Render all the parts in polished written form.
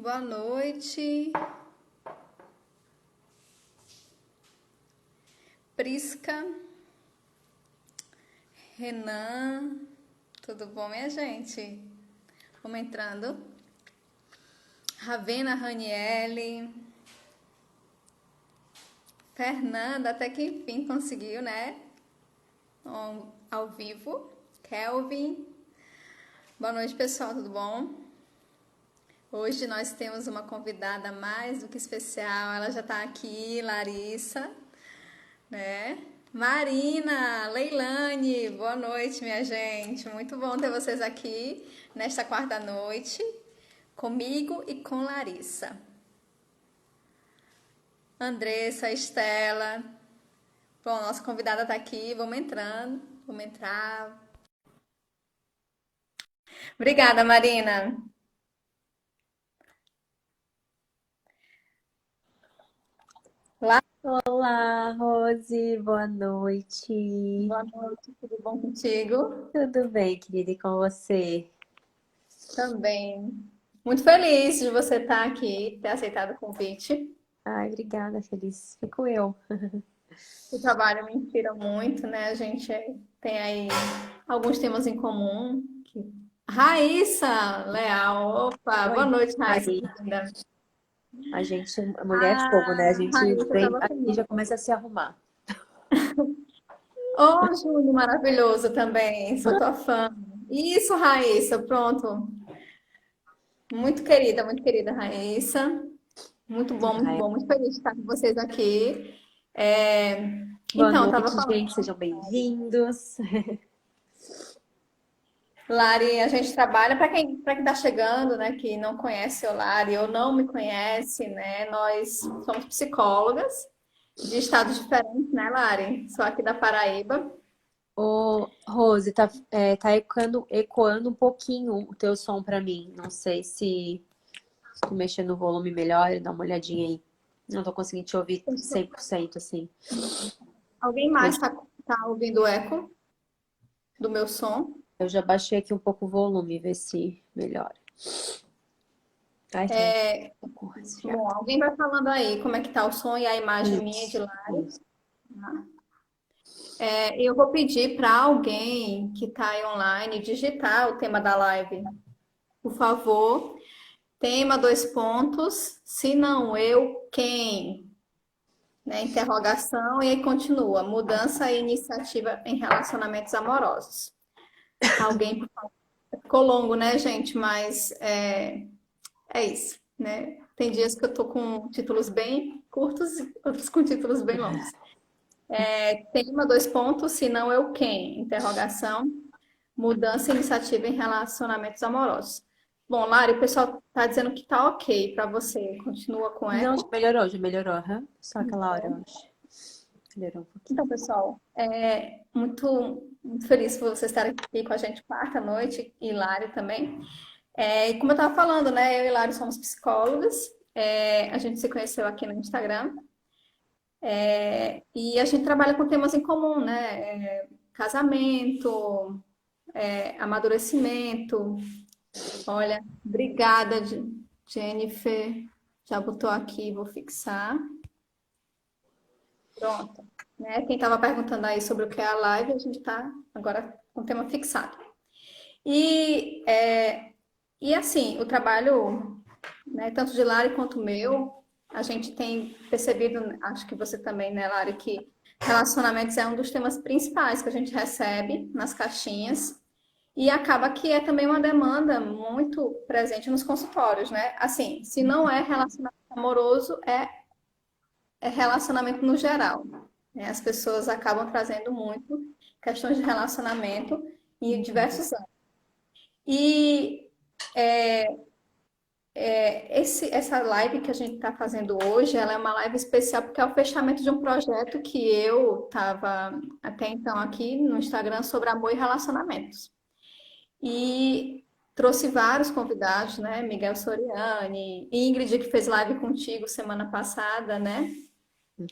boa noite. Prisca, Renan, tudo bom, minha gente? Vamos entrando. Ravena, Raniele, Fernanda, até que enfim conseguiu, né? Ao vivo. Kelvin, boa noite, pessoal, tudo bom? Hoje nós temos uma convidada mais do que especial, ela já tá aqui, Larissa, né? Marina, Leilane, boa noite, minha gente. Muito bom ter vocês aqui nesta quarta noite, comigo e com Larissa. Andressa, Estela. Bom, nossa convidada tá aqui, vamos entrando, vamos entrar. Obrigada, Marina. Lá, Olá, Rose, boa noite. boa noite, tudo bom contigo? Tudo bem, querida, e com você? Também. Muito feliz de você estar aqui, ter aceitado o convite. Ai, obrigada, feliz. Fico eu. O trabalho me inspira muito, né? A gente tem aí alguns temas em comum. Raíssa Leal, opa, boa Oi, noite, Raíssa. aí. Linda. A gente, mulher é fogo, né? A Ah, gente Raíssa vem estava aqui e comigo. já começa a se arrumar. Ô, Júnior, maravilhoso também, sou tua fã. Isso, Raíssa, pronto. Muito querida Raíssa. Muito Ai, bom, muito feliz de estar com vocês aqui. É, boa Então, eu estava noite, falando. gente, sejam bem-vindos. Lari, a gente trabalha para quem está chegando, né, que não conhece o Lari ou não me conhece, né? Nós somos psicólogas de estados diferentes, né, Lari? Sou aqui da Paraíba. Ô, Rose, tá ecoando um pouquinho o teu som pra mim. Não sei se tu mexer no volume melhor, dá uma olhadinha aí. Não tô conseguindo te ouvir 100% assim. Alguém mais Mas está ouvindo o eco do meu som? eu já baixei aqui um pouco o volume, ver se melhora. Ai, tá um pouco resfriado. Bom, alguém vai falando aí como é que tá o som e a imagem minha de Isso, lá. isso. Eu vou pedir para alguém que está aí online digitar o tema da live, por favor. Tema, dois pontos. Se não eu, quem? Né? Interrogação e aí continua. Mudança e iniciativa em relacionamentos amorosos. Alguém, por favor. Ficou longo, né, gente? Mas é isso, né? Tem dias que eu tô com títulos bem curtos e outros com títulos bem longos. Tema, dois pontos. Se não eu, quem? Interrogação. Mudança e iniciativa em relacionamentos amorosos. Bom, Lari, o pessoal tá dizendo que tá ok para você. Continua com Não, eco. já melhorou, aham. Só aquela hora, eu acho. Melhorou um pouquinho. Então, pessoal, muito feliz por vocês estarem aqui com a gente quarta noite, e Hilário também. E como eu estava falando, né, eu e Hilário somos psicólogas, a gente se conheceu aqui no Instagram, e a gente trabalha com temas em comum, né, casamento, amadurecimento. Olha, obrigada, Jennifer, já botou aqui, vou fixar. Pronto. Né? Quem estava perguntando aí sobre o que é a live, a gente está agora com o tema fixado. E, é, e assim, o trabalho, né, tanto de Lari quanto meu, a gente tem percebido, acho que você também, né, Lari, que relacionamentos é um dos temas principais que a gente recebe nas caixinhas. E acaba que é também uma demanda muito presente nos consultórios, né? Assim, se não é relacionamento amoroso, é relacionamento no geral, né? As pessoas acabam trazendo muito questões de relacionamento em diversos anos. E essa live que a gente está fazendo hoje, ela é uma live especial porque é o fechamento de um projeto que eu estava até então aqui no Instagram sobre amor e relacionamentos. E trouxe vários convidados, né? Miguel Soriani, Ingrid, que fez live contigo semana passada, né? Uhum.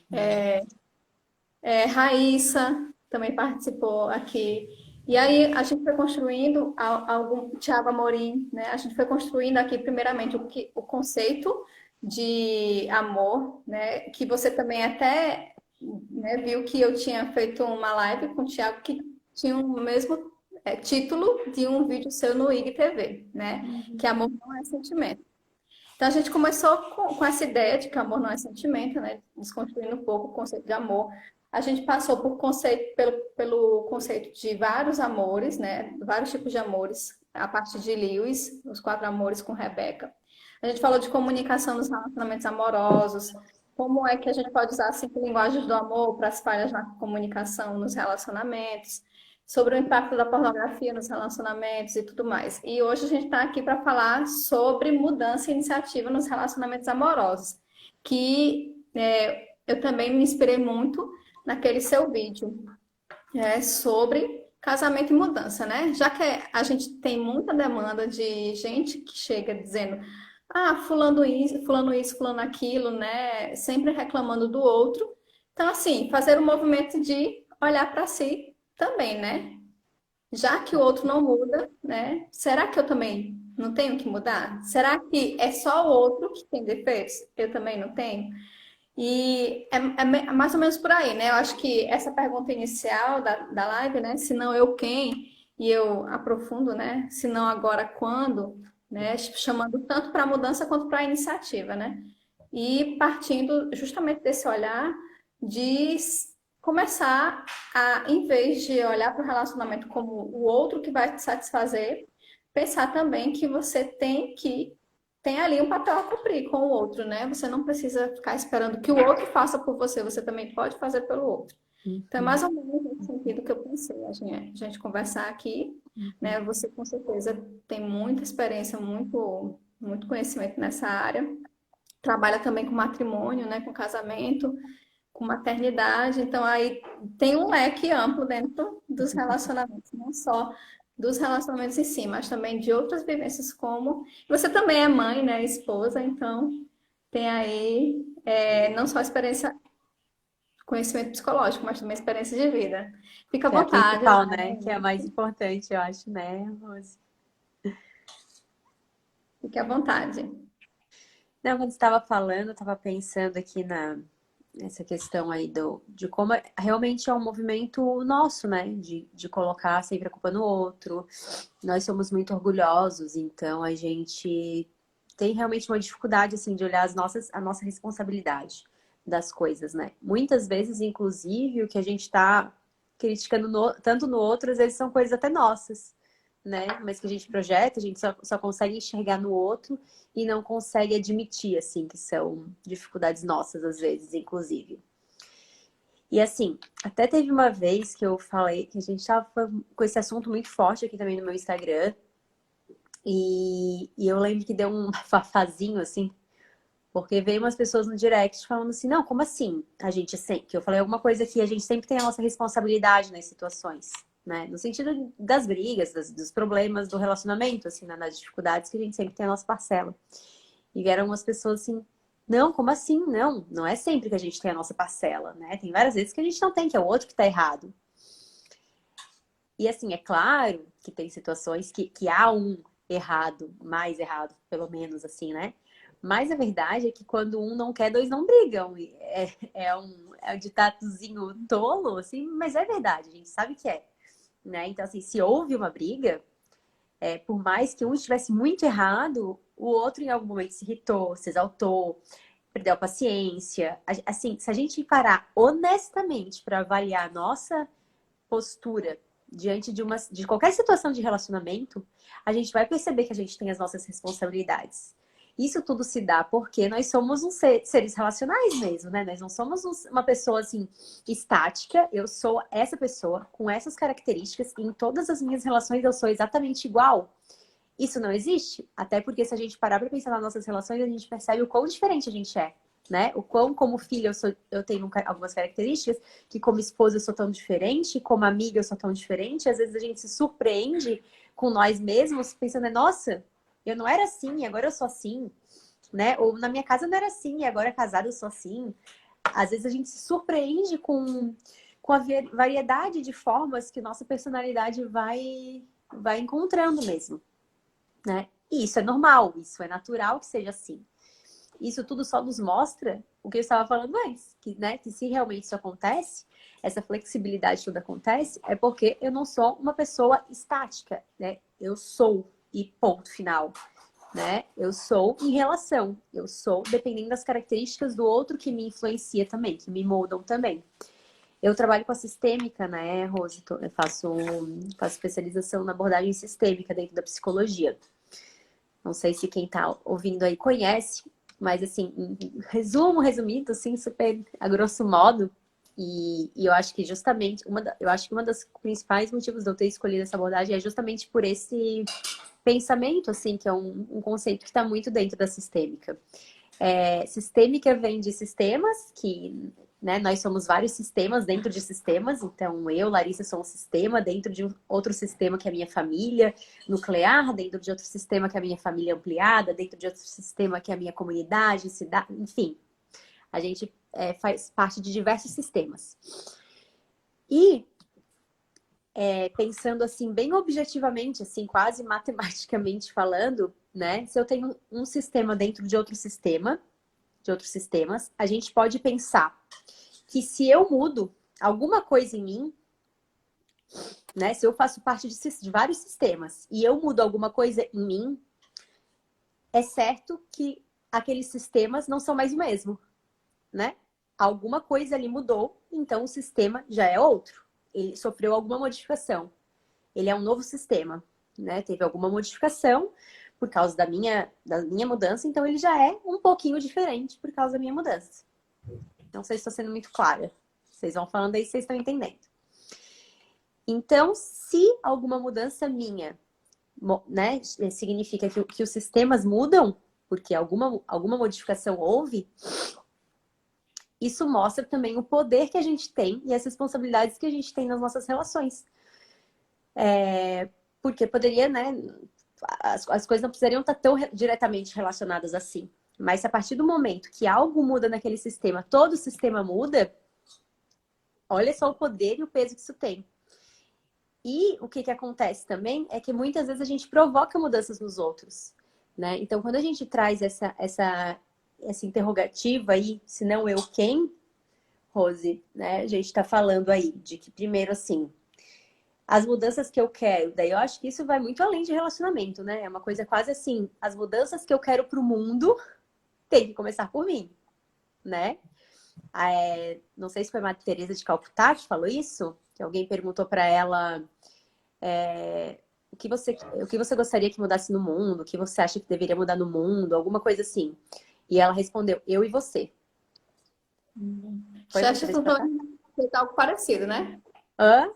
Raíssa também participou aqui. E aí a gente foi construindo algum Thiago Amorim, né? A gente foi construindo aqui primeiramente o conceito de amor, né? Que você também até, né, viu que eu tinha feito uma live com o Thiago que tinha o mesmo título de um vídeo seu no IGTV, né? Que Uhum. amor não é sentimento. Então a gente começou com essa ideia de que amor não é sentimento, né? Desconstruindo um pouco o conceito de amor. A gente passou pelo conceito de vários amores, né? Vários tipos de amores, a partir de Lewis, os quatro amores com Rebecca. A gente falou de comunicação nos relacionamentos amorosos, como é que a gente pode usar as cinco linguagens do amor para as falhas na comunicação nos relacionamentos, sobre o impacto da pornografia nos relacionamentos e tudo mais. E hoje a gente está aqui para falar sobre mudança e iniciativa nos relacionamentos amorosos, que eu também me inspirei muito naquele seu vídeo sobre casamento e mudança, né? Já que a gente tem muita demanda de gente que chega dizendo, fulano isso, fulano aquilo, né? Sempre reclamando do outro. Então, assim, fazer um movimento de olhar para si também, né? Já que o outro não muda, né? Será que eu também não tenho que mudar? Será que é só o outro que tem defeitos? Eu também não tenho? E é mais ou menos por aí, né? Eu acho que essa pergunta inicial da live, né? Se não eu quem? E eu aprofundo, né? Se não agora quando? Né? Chamando tanto para a mudança quanto para a iniciativa, né? E partindo justamente desse olhar de começar a, em vez de olhar para o relacionamento como o outro que vai te satisfazer, pensar também que você tem ali um papel a cumprir com o outro, né? Você não precisa ficar esperando que o outro faça por você, você também pode fazer pelo outro. Então, é Uhum. mais ou menos nesse sentido que eu pensei, a gente conversar aqui, Uhum. né? Você com certeza tem muita experiência, muito conhecimento nessa área. Trabalha também com matrimônio, né? Com casamento, com maternidade. Então, aí tem um leque amplo dentro dos relacionamentos, não só dos relacionamentos em si, mas também de outras vivências como... Você também é mãe, né? Esposa, então tem aí não só experiência, conhecimento psicológico, mas também experiência de vida. Fica à Que é a vontade, principal, né? Que é a mais importante, eu acho, né, Rose? fique à vontade. Não, quando você estava falando, eu estava pensando aqui nessa questão aí de como realmente é um movimento nosso, né? De colocar sempre a culpa no outro. Nós somos muito orgulhosos, então a gente tem realmente uma dificuldade, assim, de olhar a nossa responsabilidade das coisas, né? Muitas vezes, inclusive, o que a gente está criticando tanto no outro, às vezes são coisas até nossas, né? Mas que a gente projeta, a gente só consegue enxergar no outro e não consegue admitir, assim, que são dificuldades nossas, às vezes, inclusive. E assim, até teve uma vez que eu falei que a gente tava com esse assunto muito forte aqui também no meu Instagram. E eu lembro que deu um fafazinho, assim, porque veio umas pessoas no direct falando assim, não, como assim? A gente sempre, que eu falei alguma coisa que a gente sempre tem a nossa responsabilidade nas situações, né? No sentido das brigas, dos problemas do relacionamento, assim, né? Das dificuldades que a gente sempre tem a nossa parcela. E vieram umas pessoas assim, não, como assim? Não, não é sempre que a gente tem a nossa parcela, né? Tem várias vezes que a gente não tem, que é o outro que tá errado. E assim, é claro que tem situações que há um errado, mais errado, pelo menos assim, né? Mas a verdade é que quando um não quer, dois não brigam. E é um ditadozinho tolo, assim, mas é verdade, a gente sabe que é. Né? Então, assim, se houve uma briga, por mais que um estivesse muito errado, o outro em algum momento se irritou, se exaltou, perdeu a paciência. Assim, se a gente parar honestamente para avaliar a nossa postura diante de qualquer situação de relacionamento, a gente vai perceber que a gente tem as nossas responsabilidades. Isso tudo se dá porque nós somos seres relacionais mesmo, né? Nós não somos uma pessoa assim estática. Eu sou essa pessoa com essas características e em todas as minhas relações eu sou exatamente igual. Isso não existe, até porque se a gente parar para pensar nas nossas relações, a gente percebe o quão diferente a gente é, né? O quão, como filha, eu tenho algumas características, que como esposa eu sou tão diferente, como amiga eu sou tão diferente, às vezes a gente se surpreende com nós mesmos, pensando, nossa, eu não era assim, agora eu sou assim, né? Ou na minha casa eu não era assim, agora casada eu sou assim. Às vezes a gente se surpreende com com a variedade de formas que nossa personalidade vai encontrando mesmo, né? E isso é normal, isso é natural que seja assim. Isso tudo só nos mostra o que eu estava falando antes, que, né, que se realmente isso acontece, essa flexibilidade toda acontece, é porque eu não sou uma pessoa estática, né? Eu sou, e ponto final, né? Eu sou em relação, eu sou dependendo das características do outro que me influencia também, que me moldam também. Eu trabalho com a sistêmica, né, Rose? Eu faço especialização na abordagem sistêmica dentro da psicologia. Não sei se quem está ouvindo aí conhece, mas assim, resumido, assim, super a grosso modo, e eu acho que justamente, eu acho que uma das principais motivos de eu ter escolhido essa abordagem é justamente por esse pensamento, assim, que é um conceito que está muito dentro da sistêmica. Sistêmica vem de sistemas, que, né, nós somos vários sistemas dentro de sistemas, então eu, Larissa, sou um sistema dentro de outro sistema que é a minha família nuclear, dentro de outro sistema que é a minha família ampliada, dentro de outro sistema que é a minha comunidade, cidade, enfim. A gente faz parte de diversos sistemas. E pensando assim, bem objetivamente, assim, quase matematicamente falando, né? Se eu tenho um sistema dentro de outro sistema, de outros sistemas, a gente pode pensar que se eu mudo alguma coisa em mim, né? Se eu faço parte de vários sistemas e eu mudo alguma coisa em mim, é certo que aqueles sistemas não são mais o mesmo, né? Alguma coisa ali mudou, então o sistema já é outro. Ele sofreu alguma modificação. Ele é um novo sistema, né? Teve alguma modificação por causa da minha mudança, então ele já é um pouquinho diferente por causa da minha mudança. Não sei se estou sendo muito clara. Vocês vão falando aí, vocês estão entendendo. Então, se alguma mudança minha, né, significa que os sistemas mudam, porque alguma modificação houve, isso mostra também o poder que a gente tem e as responsabilidades que a gente tem nas nossas relações. Porque poderia, né, as coisas não precisariam estar tão diretamente relacionadas assim. Mas se a partir do momento que algo muda naquele sistema, todo o sistema muda, olha só o poder e o peso que isso tem. E o que acontece também é que muitas vezes a gente provoca mudanças nos outros, né? Então, quando a gente traz essa interrogativa aí, se não eu, quem, Rose, né? A gente está falando aí de que, primeiro, assim, as mudanças que eu quero, daí eu acho que isso vai muito além de relacionamento, né? É uma coisa quase assim, as mudanças que eu quero para o mundo tem que começar por mim, né? Não sei se foi a Madre Teresa de Calcutá que falou isso, que alguém perguntou para ela o que você gostaria que mudasse no mundo, o que você acha que deveria mudar no mundo, alguma coisa assim. E ela respondeu, eu e você. Foi Madre Teresa Chesterton de Calcutá? também fez algo parecido, né? Hã?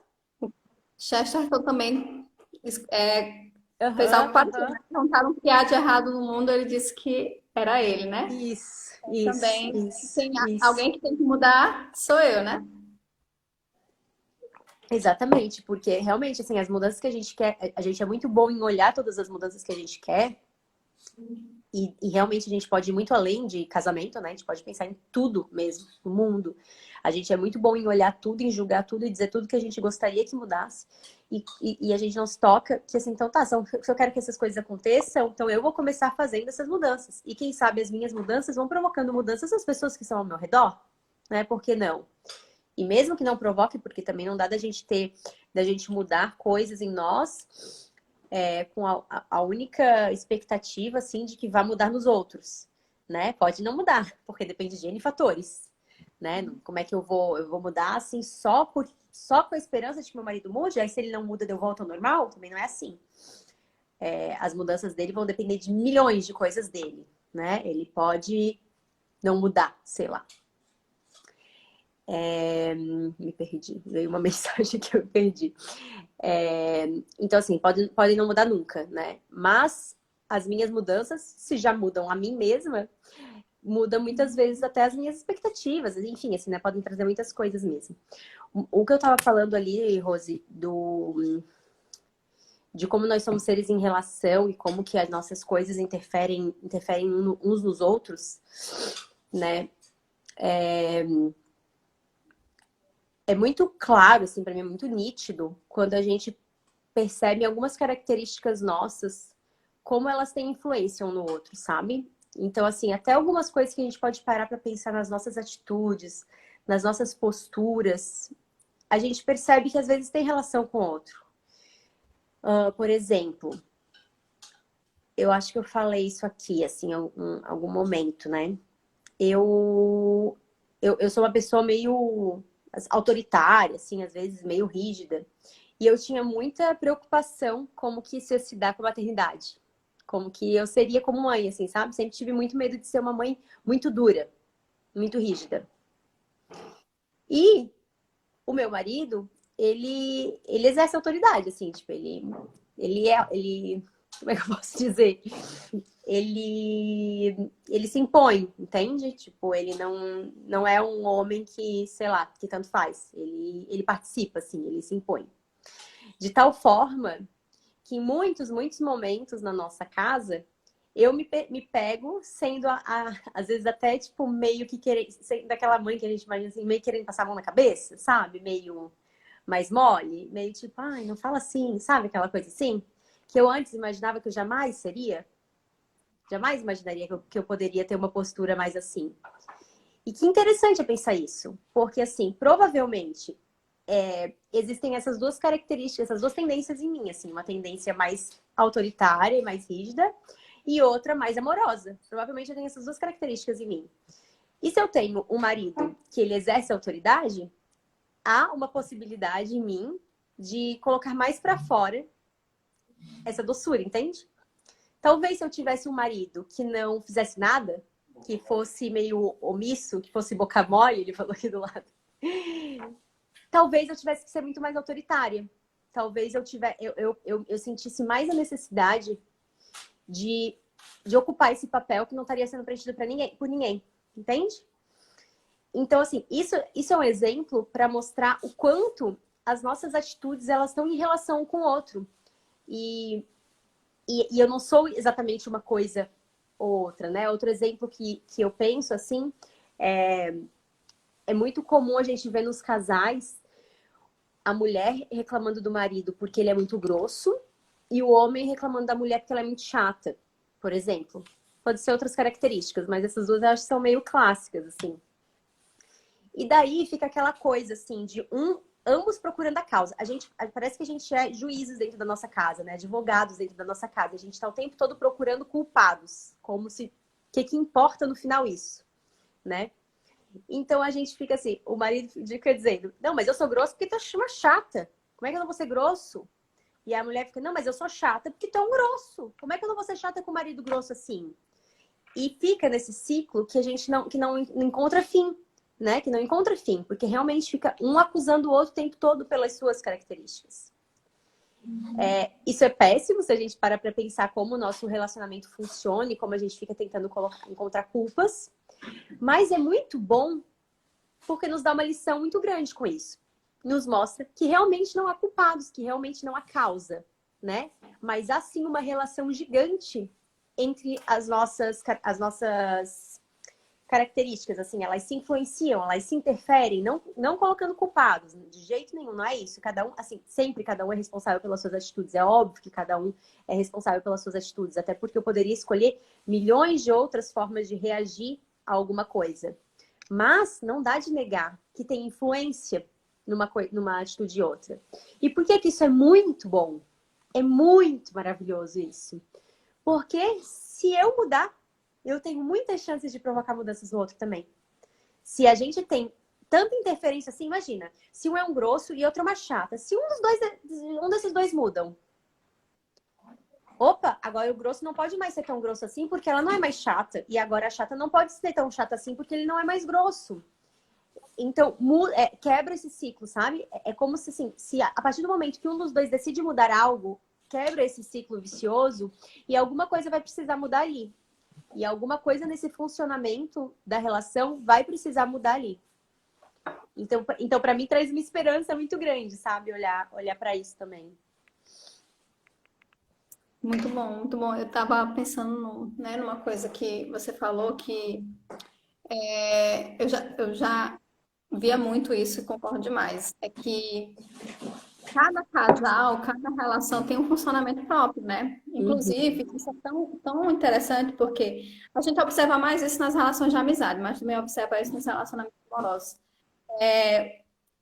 Chesterton também fez Aham, algo parecido, aham. né? Perguntaram o que há de errado no mundo, ele disse que era ele, né? Isso, Então, isso, também, se isso, tem isso. alguém que tem que mudar, sou eu, né? Exatamente, porque realmente, assim, as mudanças que a gente quer, a gente é muito bom em olhar todas as mudanças que a gente quer, e realmente a gente pode ir muito além de casamento, né? A gente pode pensar em tudo mesmo, no mundo. A gente é muito bom em olhar tudo, em julgar tudo e dizer tudo que a gente gostaria que mudasse. E a gente não se toca que assim, então tá, se eu quero que essas coisas aconteçam, então eu vou começar fazendo essas mudanças. E quem sabe as minhas mudanças vão provocando mudanças nas pessoas que estão ao meu redor, né? Por que não? E mesmo que não provoque, porque também não dá da gente mudar coisas em nós com a única expectativa, assim, de que vai mudar nos outros, né? Pode não mudar, porque depende de N fatores, né? Como é que eu vou mudar, assim, só com a esperança de que meu marido mude? Aí se ele não muda, eu volto ao normal? Também não é assim. As mudanças dele vão depender de milhões de coisas dele, né? Ele pode não mudar, sei lá. Me perdi, veio uma mensagem que eu perdi. Então, assim, pode não mudar nunca, né? Mas as minhas mudanças, se já mudam a mim mesma, muda muitas vezes até as minhas expectativas. Enfim, assim, né? Podem trazer muitas coisas mesmo. O que eu tava falando ali, Rose, de como nós somos seres em relação e como que as nossas coisas interferem uns nos outros, né? é muito claro, assim, para mim é muito nítido quando a gente percebe algumas características nossas, como elas têm influência um no outro, sabe? Então, assim, até algumas coisas que a gente pode parar para pensar nas nossas atitudes, nas nossas posturas, a gente percebe que às vezes tem relação com o outro. Por exemplo, eu acho que eu falei isso aqui, assim, em algum momento, né? Eu, eu sou uma pessoa meio autoritária, assim, às vezes meio rígida. E eu tinha muita preocupação como que isso ia se dar com a maternidade. Como que eu seria como mãe, assim, sabe? Sempre tive muito medo de ser uma mãe muito dura, muito rígida. E o meu marido, ele exerce autoridade, assim, tipo, como é que eu posso dizer? Ele se impõe, entende? Tipo, ele não é um homem que, sei lá, que tanto faz. Ele participa, assim, ele se impõe. De tal forma que em muitos momentos na nossa casa, eu me pego sendo, às vezes, até, tipo, meio que querendo, daquela mãe que a gente imagina assim, meio querendo passar a mão na cabeça, sabe? Meio mais mole, meio tipo, ai, não fala assim, sabe? Aquela coisa assim, que eu antes imaginava que eu jamais seria, jamais imaginaria que eu poderia ter uma postura mais assim. E que interessante é pensar isso, porque, assim, provavelmente existem essas duas características, essas duas tendências em mim, assim, uma tendência mais autoritária e mais rígida e outra mais amorosa. Provavelmente eu tenho essas duas características em mim. E se eu tenho um marido que ele exerce autoridade, há uma possibilidade em mim de colocar mais para fora essa doçura, entende? Talvez se eu tivesse um marido que não fizesse nada, que fosse meio omisso, que fosse boca mole, ele falou aqui do lado, talvez eu tivesse que ser muito mais autoritária. Talvez eu sentisse mais a necessidade de, de ocupar esse papel que não estaria sendo preenchido por ninguém. Entende? Então, assim, isso é um exemplo para mostrar o quanto as nossas atitudes elas estão em relação com o outro. E eu não sou exatamente uma coisa ou outra, né? Outro exemplo que eu penso, assim, é muito comum a gente ver nos casais a mulher reclamando do marido porque ele é muito grosso e o homem reclamando da mulher porque ela é muito chata, por exemplo. Pode ser outras características, mas essas duas eu acho que são meio clássicas, assim. E daí fica aquela coisa, assim, de ambos procurando a causa. Parece que a gente é juízes dentro da nossa casa, né? Advogados dentro da nossa casa. A gente está o tempo todo procurando culpados, como se o que importa no final isso, né? Então a gente fica assim, o marido fica dizendo, não, mas eu sou grosso porque tu é uma chata. Como é que eu não vou ser grosso? E a mulher fica, não, mas eu sou chata porque tu é um grosso. Como é que eu não vou ser chata com o marido grosso assim? E fica nesse ciclo que a gente não encontra fim, né? Que não encontra fim, porque realmente fica um acusando o outro o tempo todo pelas suas características. Isso é péssimo se a gente para pensar como o nosso relacionamento funciona e como a gente fica tentando encontrar culpas. Mas é muito bom porque nos dá uma lição muito grande com isso. Nos mostra que realmente não há culpados, que realmente não há causa, né? Mas há sim uma relação gigante entre as nossas características, assim, elas se influenciam, elas se interferem, não colocando culpados, de jeito nenhum, não é isso. Cada um, assim, sempre cada um é responsável pelas suas atitudes. É óbvio que cada um é responsável pelas suas atitudes, até porque eu poderia escolher milhões de outras formas de reagir a alguma coisa. Mas não dá de negar que tem influência numa atitude e outra. E por que isso é muito bom? É muito maravilhoso isso. Porque se eu mudar, eu tenho muitas chances de provocar mudanças no outro também. Se a gente tem tanta interferência assim, imagina, se um é um grosso e outro é uma chata. Se um desses dois mudam, opa, agora o grosso não pode mais ser tão grosso assim porque ela não é mais chata. E agora a chata não pode ser tão chata assim porque ele não é mais grosso. Então, quebra esse ciclo, sabe? É como se, assim, se a partir do momento que um dos dois decide mudar algo, quebra esse ciclo vicioso e alguma coisa vai precisar mudar ali. E alguma coisa nesse funcionamento da relação vai precisar mudar ali. Então para mim, traz uma esperança muito grande, sabe? Olhar para isso também. Muito bom, muito bom. Eu estava pensando né, numa coisa que você falou que eu já via muito isso e concordo demais. É que cada casal, cada relação tem um funcionamento próprio, né? Uhum, Inclusive, isso é tão interessante porque a gente observa mais isso nas relações de amizade, mas também observa isso nos relacionamentos amorosos.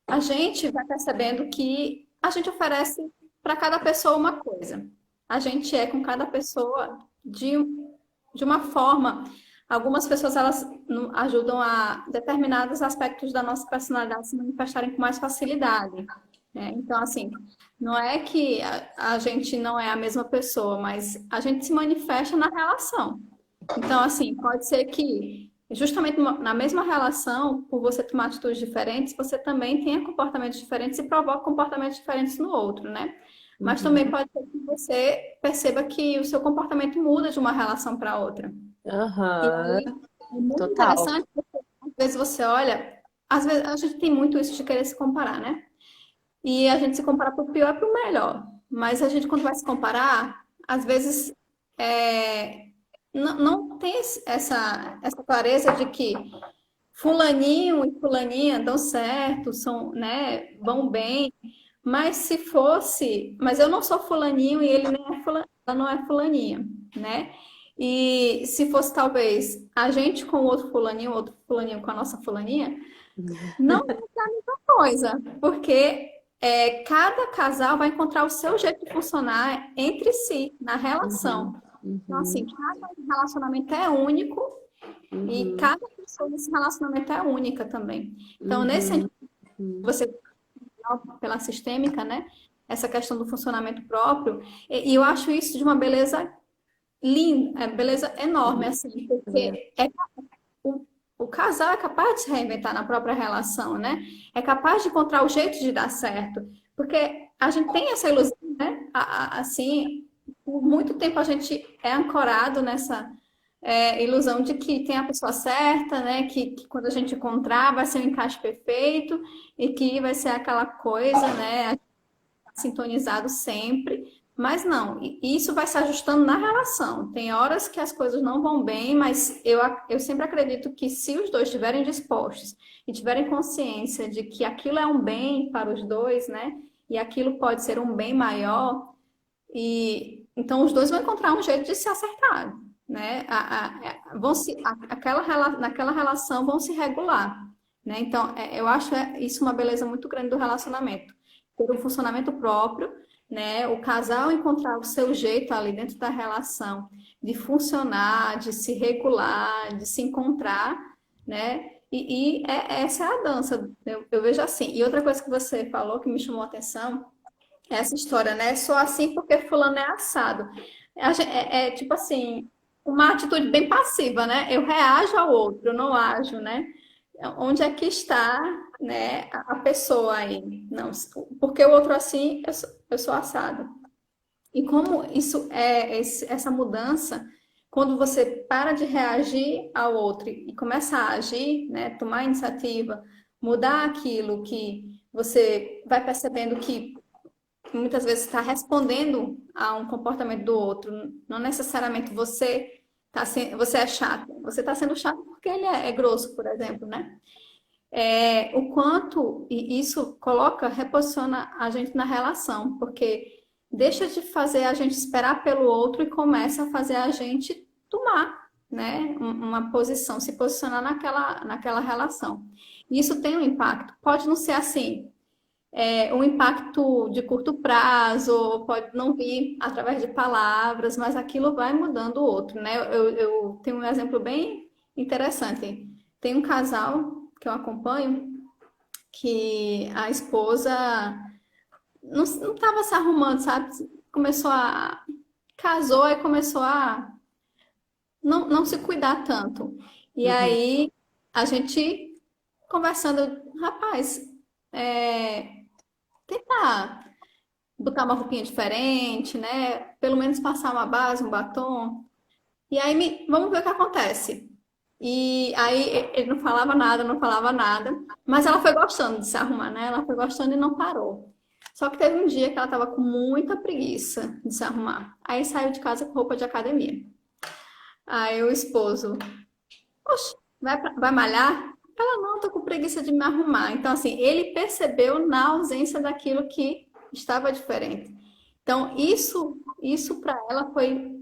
A gente vai percebendo que a gente oferece para cada pessoa uma coisa. A gente é com cada pessoa de uma forma. Algumas pessoas elas ajudam a determinados aspectos da nossa personalidade se manifestarem com mais facilidade, né? Então, assim, não é que a gente não é a mesma pessoa, mas a gente se manifesta na relação. Então, assim, pode ser que justamente na mesma relação, por você tomar atitudes diferentes, você também tenha comportamentos diferentes e provoca comportamentos diferentes no outro, né? Mas uhum. também pode ser que você perceba que o seu comportamento muda de uma relação para outra. E Aham, aí é muito total. interessante, porque às vezes você olha, às vezes a gente tem muito isso de querer se comparar, né? E a gente se compara para o pior e para o melhor. Mas a gente, quando vai se comparar, às vezes não tem essa clareza de que fulaninho e fulaninha dão certo, são, né, vão bem. Mas se fosse, mas eu não sou fulaninho e ele nem é ela não é fulaninha, né? E se fosse talvez a gente com outro fulaninho com a nossa fulaninha, não é a mesma coisa, porque cada casal vai encontrar o seu jeito de funcionar entre si, na Uhum, relação. Então, assim, uhum, cada relacionamento é único e uhum, cada pessoa nesse relacionamento é única também. Então, nesse uhum, sentido, uhum. você, pela sistêmica, né? Essa questão do funcionamento próprio, e eu acho isso de uma beleza linda, beleza enorme, assim, Também porque o, o casal é capaz de se reinventar na própria relação, né? É capaz de encontrar o jeito de dar certo. Porque a gente tem essa ilusão, né? Assim, por muito tempo a gente é ancorado nessa ilusão de que tem a pessoa certa, né? Que quando a gente encontrar vai ser um encaixe perfeito e que vai ser aquela coisa, né? Sintonizado sempre, mas não, isso vai se ajustando na relação. Tem horas que as coisas não vão bem, mas eu sempre acredito que se os dois estiverem dispostos e tiverem consciência de que aquilo é um bem para os dois, né? E aquilo pode ser um bem maior, e então os dois vão encontrar um jeito de se acertar, né? Naquela relação vão se regular, né? Então, eu acho isso uma beleza muito grande do relacionamento. Ter um funcionamento próprio, né? O casal encontrar o seu jeito ali dentro da relação de funcionar, de se regular, de se encontrar, né? Essa é a dança, eu vejo assim. E outra coisa que você falou que me chamou a atenção essa história, né? Sou assim porque fulano é assado. É tipo assim, uma atitude bem passiva, né? Eu reajo ao outro, eu não ajo, né? Onde é que está, né, a pessoa aí? Não, porque o outro assim, eu sou assado. E como isso essa mudança, quando você para de reagir ao outro e começa a agir, né, tomar iniciativa, mudar aquilo que você vai percebendo que muitas vezes está respondendo a um comportamento do outro. Não necessariamente você é chato. Você está sendo chato porque ele é grosso, por exemplo, né? O quanto e isso reposiciona a gente na relação, porque deixa de fazer a gente esperar pelo outro e começa a fazer a gente tomar, né, uma posição, se posicionar naquela relação. E isso tem um impacto. Pode não ser assim, um impacto de curto prazo, pode não vir através de palavras, mas aquilo vai mudando o outro, né? Eu tenho um exemplo bem interessante. Tem um casal que eu acompanho que a esposa não estava se arrumando, sabe? Casou e começou a não se cuidar tanto. E Uhum, aí a gente conversando, rapaz, tentar botar uma roupinha diferente, né? Pelo menos passar uma base, um batom. E aí, vamos ver o que acontece. E aí, ele não falava nada, não falava nada. Mas ela foi gostando de se arrumar, né? Ela foi gostando e não parou. Só que teve um dia que ela tava com muita preguiça de se arrumar. Aí saiu de casa com roupa de academia. Aí o esposo, oxe, vai malhar? Ela não, tô com preguiça de me arrumar. Então, assim, ele percebeu na ausência daquilo que estava diferente. Então, isso para ela foi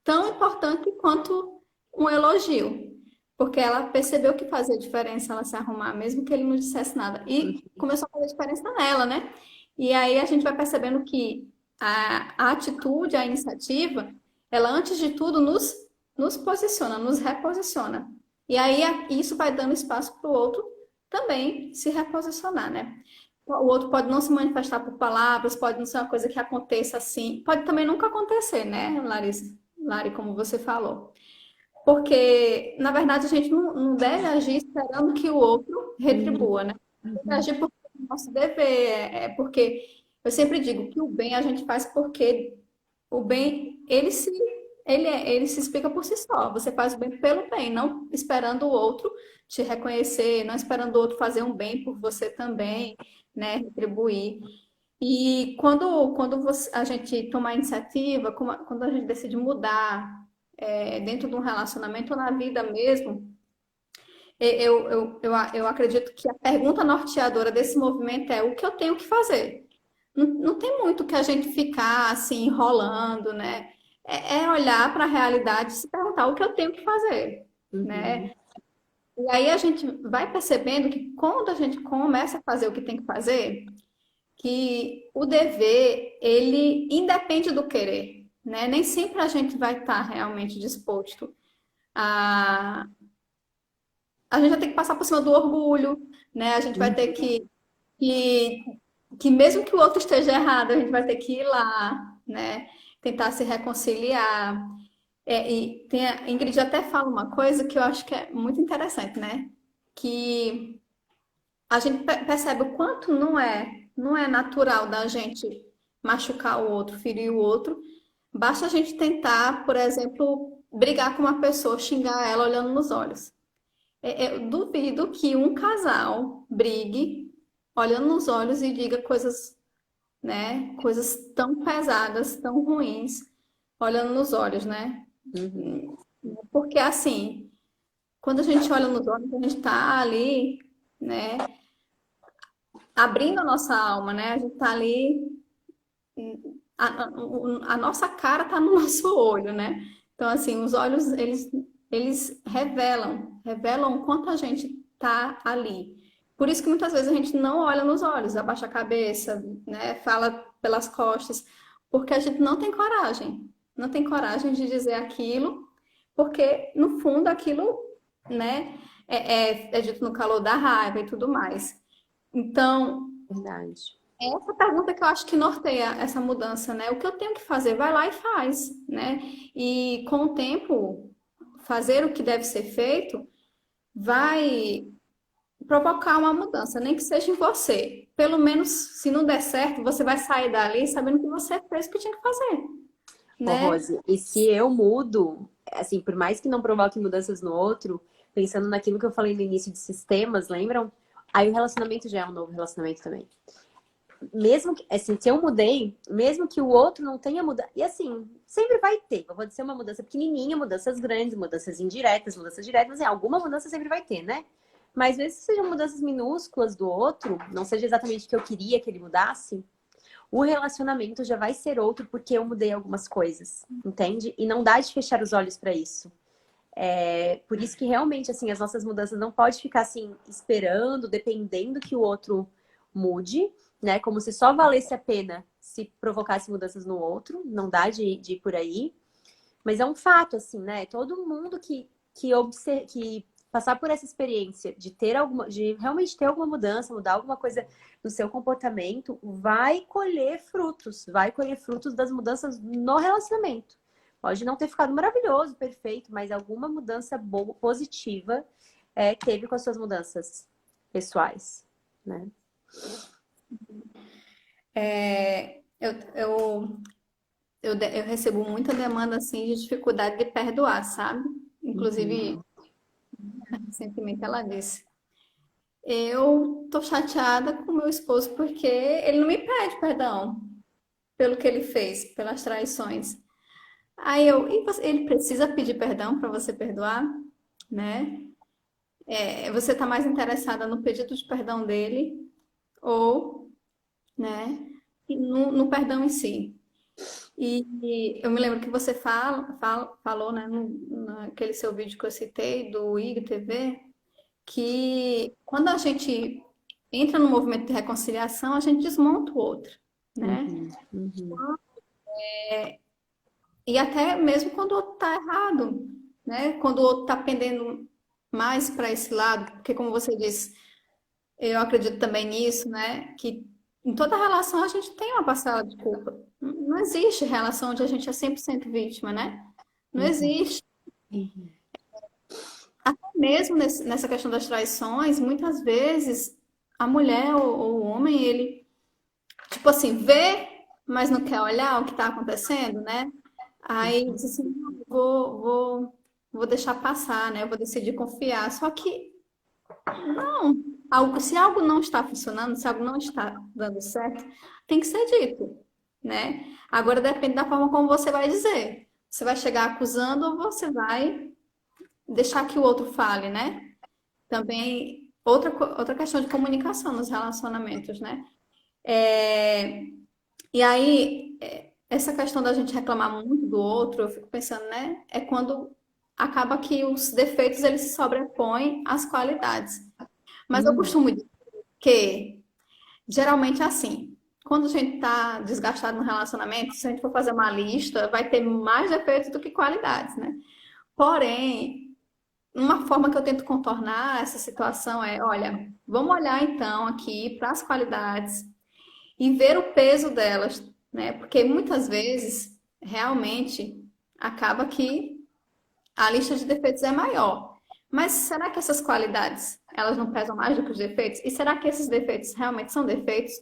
tão importante quanto um elogio. Porque ela percebeu que fazia diferença ela se arrumar, mesmo que ele não dissesse nada. E começou a fazer diferença nela, né? E aí a gente vai percebendo que a atitude, a iniciativa, ela antes de tudo nos posiciona, nos reposiciona. E aí isso vai dando espaço para o outro também se reposicionar, né? O outro pode não se manifestar por palavras, pode não ser uma coisa que aconteça assim, pode também nunca acontecer, né, Larissa? Lari, como você falou. Porque, na verdade, a gente não deve agir esperando que o outro Uhum, retribua, né? Deve uhum, agir porque é o nosso dever. Porque eu sempre digo que o bem a gente faz porque o bem, ele se explica por si só. Você faz o bem pelo bem, não esperando o outro te reconhecer, não esperando o outro fazer um bem por você também, né? Retribuir. E a gente toma a iniciativa, quando a gente decide mudar dentro de um relacionamento ou na vida mesmo, eu acredito que a pergunta norteadora desse movimento é o que eu tenho que fazer. Não tem muito que a gente ficar assim enrolando, né? É olhar para a realidade e se perguntar o que eu tenho que fazer, uhum. né? E aí a gente vai percebendo que quando a gente começa a fazer o que tem que fazer, que o dever, ele independe do querer, né? Nem sempre a gente vai estar realmente disposto a... A gente vai ter que passar por cima do orgulho, né? A gente vai ter que, que mesmo que o outro esteja errado, a gente vai ter que ir lá, né? Tentar se reconciliar. E tem a Ingrid até fala uma coisa que eu acho que é muito interessante, né? Que a gente percebe o quanto não é natural da gente machucar o outro, ferir o outro. Basta a gente tentar, por exemplo, brigar com uma pessoa, xingar ela olhando nos olhos. Eu duvido que um casal brigue olhando nos olhos e diga coisas, né, coisas tão pesadas, tão ruins, olhando nos olhos, né? Uhum. Porque assim, quando a gente olha nos olhos, a gente tá ali, né, abrindo a nossa alma, né? A gente tá ali, a nossa cara tá no nosso olho, né? Então, assim, os olhos, eles revelam o quanto a gente tá ali. Por isso que muitas vezes a gente não olha nos olhos, abaixa a cabeça, né? Fala pelas costas, porque a gente não tem coragem. Não tem coragem de dizer aquilo, porque no fundo aquilo, né, é dito no calor da raiva e tudo mais. Então, Verdade. é essa pergunta que eu acho que norteia essa mudança, né? O que eu tenho que fazer? Vai lá e faz, né? E com o tempo, fazer o que deve ser feito vai provocar uma mudança, nem que seja em você. Pelo menos, se não der certo, você vai sair dali sabendo que você fez o que tinha que fazer, Ô, né? Rose, e se eu mudo, assim, por mais que não provoque mudanças no outro, pensando naquilo que eu falei no início de sistemas, lembram? Aí o relacionamento já é um novo relacionamento também. Mesmo que, assim, se eu mudei, mesmo que o outro não tenha mudado, e assim, sempre vai ter, pode ser uma mudança pequenininha, mudanças grandes, mudanças indiretas, mudanças diretas, mas alguma mudança sempre vai ter, né? Mas mesmo que sejam mudanças minúsculas do outro, não seja exatamente o que eu queria que ele mudasse, o relacionamento já vai ser outro porque eu mudei algumas coisas, entende? E não dá de fechar os olhos para isso. Por isso que realmente, assim, as nossas mudanças não pode ficar assim, esperando, dependendo que o outro mude, né? Como se só valesse a pena se provocasse mudanças no outro, não dá de ir por aí. Mas é um fato, assim, né? Todo mundo que passar por essa experiência de ter alguma, de realmente ter alguma mudança, mudar alguma coisa no seu comportamento, vai colher frutos das mudanças no relacionamento. Pode não ter ficado maravilhoso, perfeito, mas alguma mudança boa, positiva, teve com as suas mudanças pessoais, né? Eu recebo muita demanda assim de dificuldade de perdoar, sabe? Inclusive, Uhum. recentemente ela disse. Eu tô chateada com meu esposo porque ele não me pede perdão pelo que ele fez, pelas traições. Ele precisa pedir perdão para você perdoar, né? você está mais interessada no pedido de perdão dele ou, né, no perdão em si. E eu me lembro que você falou, né, naquele seu vídeo que eu citei, do IGTV, que quando a gente entra no movimento de reconciliação, a gente desmonta o outro, né? Uhum, uhum, E até mesmo quando o outro está errado, né? Quando o outro está pendendo mais para esse lado, porque como você disse, eu acredito também nisso, né? Que em toda relação a gente tem uma parcela de culpa. Não existe relação onde a gente é 100% vítima, né? Não uhum, existe. uhum, Mesmo nessa questão das traições, muitas vezes a mulher ou o homem, ele, tipo assim, vê, mas não quer olhar o que está acontecendo, né? Aí diz assim, "Não, vou deixar passar, né? Eu vou decidir confiar." Só que se algo não está funcionando, se algo não está dando certo, tem que ser dito, né? Agora depende da forma como você vai dizer. Você vai chegar acusando ou você vai deixar que o outro fale, né? Também outra questão de comunicação nos relacionamentos, né? É, e aí, essa questão da gente reclamar muito do outro, eu fico pensando, né? É quando acaba que os defeitos eles se sobrepõem às qualidades. Mas eu uhum, costumo dizer que geralmente é assim. Quando a gente está desgastado no relacionamento, se a gente for fazer uma lista, vai ter mais defeitos do que qualidades, né? Porém, uma forma que eu tento contornar essa situação é, olha, vamos olhar então aqui para as qualidades e ver o peso delas, né? Porque muitas vezes, realmente, acaba que a lista de defeitos é maior. Mas será que essas qualidades, elas não pesam mais do que os defeitos? E será que esses defeitos realmente são defeitos?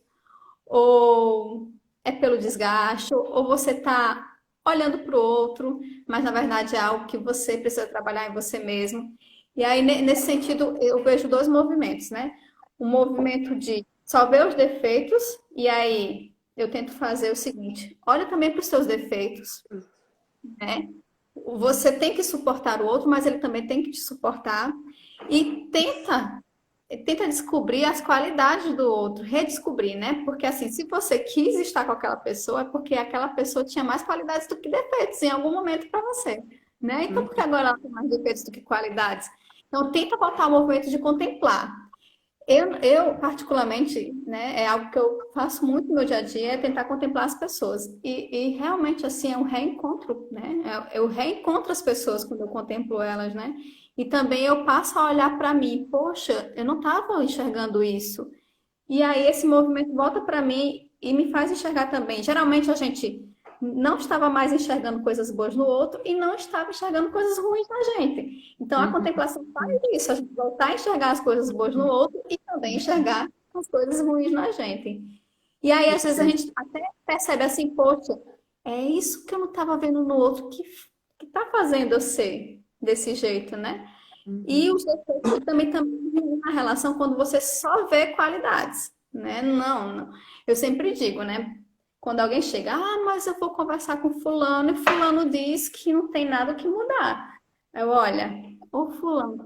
Ou é pelo desgaste? Ou você está olhando para o outro, mas na verdade é algo que você precisa trabalhar em você mesmo? E aí, nesse sentido, eu vejo dois movimentos, né? O movimento de só ver os defeitos, e aí eu tento fazer o seguinte: olha também para os seus defeitos, né? Você tem que suportar o outro, mas ele também tem que te suportar. E tenta descobrir as qualidades do outro, redescobrir, né? Porque assim, se você quis estar com aquela pessoa, é porque aquela pessoa tinha mais qualidades do que defeitos em algum momento para você, né? Então, porque uhum. agora ela tem mais defeitos do que qualidades? Então, tenta voltar ao movimento de contemplar. Eu, particularmente, né, é algo que eu faço muito no meu dia a dia, é tentar contemplar as pessoas. E realmente, assim, é um reencontro, né? Eu reencontro as pessoas quando eu contemplo elas, né? E também eu passo a olhar para mim, poxa, eu não estava enxergando isso. E aí esse movimento volta para mim e me faz enxergar também. Geralmente a gente não estava mais enxergando coisas boas no outro e não estava enxergando coisas ruins na gente. Então a Uhum, contemplação faz uhum, isso, a gente voltar a enxergar as coisas boas no outro e também enxergar as coisas ruins na gente. E aí às vezes a uhum, gente até percebe assim, poxa, é isso que eu não estava vendo no outro que está fazendo eu ser desse jeito, né? E uhum. os defeitos que também na relação quando você só vê qualidades, né? Não. Eu sempre digo, né? Quando alguém chega, mas eu vou conversar com fulano e fulano diz que não tem nada que mudar. Eu, olha, o fulano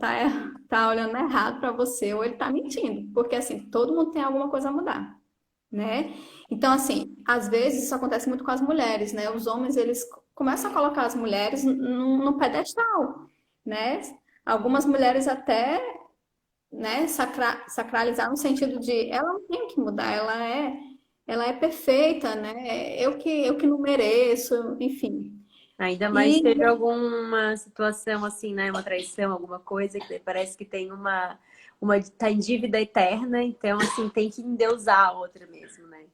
tá olhando errado para você ou ele tá mentindo, porque assim, todo mundo tem alguma coisa a mudar, né? Então, assim, às vezes isso acontece muito com as mulheres, né? Os homens, eles começam a colocar as mulheres no pedestal, né? Algumas mulheres até, né, sacralizar no sentido de ela não tem que mudar, ela é perfeita, né? Eu que não mereço, enfim. Ainda mais se E teve alguma situação assim, né? Uma traição, alguma coisa que parece que tem tá em dívida eterna, então assim, tem que endeusar a outra mesmo, né?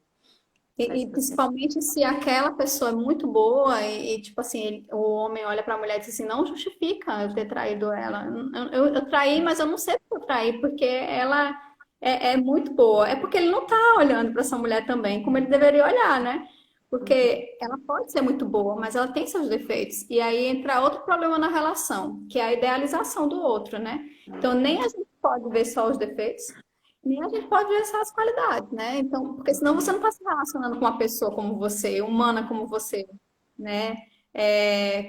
E, Faz e todo sentido. principalmente se aquela pessoa é muito boa tipo assim, o homem olha para a mulher e diz assim, não justifica eu ter traído ela. Eu traí, mas eu não sei porque eu traí, porque ela é muito boa. É porque ele não tá olhando para essa mulher também, como ele deveria olhar, né? Porque ela pode ser muito boa, mas ela tem seus defeitos. E aí entra outro problema na relação, que é a idealização do outro, né? Então nem a gente pode ver só os defeitos, nem a gente pode ver essas qualidades, né? Então, porque senão você não está se relacionando com uma pessoa como você, humana como você, né?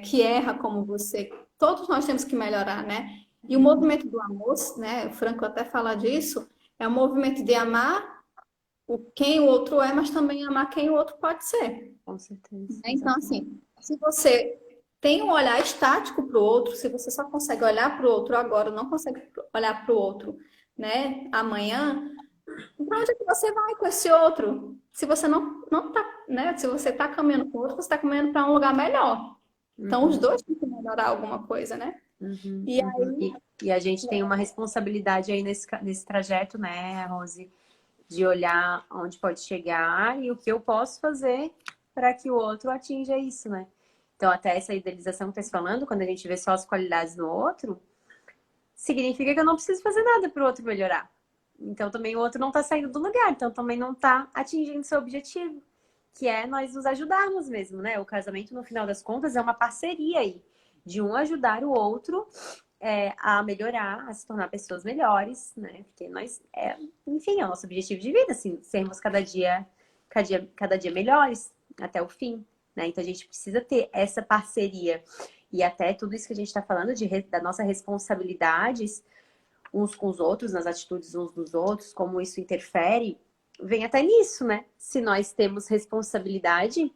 Que erra como você. Todos nós temos que melhorar, né? E o movimento do amor, né? O Franco até fala disso, é o movimento de amar quem o outro é, mas também amar quem o outro pode ser. Com certeza, Né? Então, exatamente. assim, se você tem um olhar estático para o outro, se você só consegue olhar para o outro agora, não consegue olhar para o outro, né, amanhã, para onde é que você vai com esse outro? Se você não tá, né, se você está caminhando com o outro, você está caminhando para um lugar melhor. Então, os Uhum, dois têm que melhorar alguma coisa, né? uhum, E uhum. aí, E a gente tem uma responsabilidade aí nesse trajeto, né, Rose? De olhar onde pode chegar e o que eu posso fazer para que o outro atinja isso, né? Então, até essa idealização que você está falando, quando a gente vê só as qualidades no outro, significa que eu não preciso fazer nada para o outro melhorar. Então, também o outro não está saindo do lugar, então também não está atingindo seu objetivo, que é nós nos ajudarmos mesmo, né? O casamento, no final das contas, é uma parceria aí, de um ajudar o outro a melhorar, a se tornar pessoas melhores, né? Porque nós, enfim, é o nosso objetivo de vida, assim, sermos cada dia melhores até o fim, né? Então a gente precisa ter essa parceria e até tudo isso que a gente está falando da nossa responsabilidades uns com os outros, nas atitudes uns dos outros, como isso interfere, vem até nisso, né? Se nós temos responsabilidade,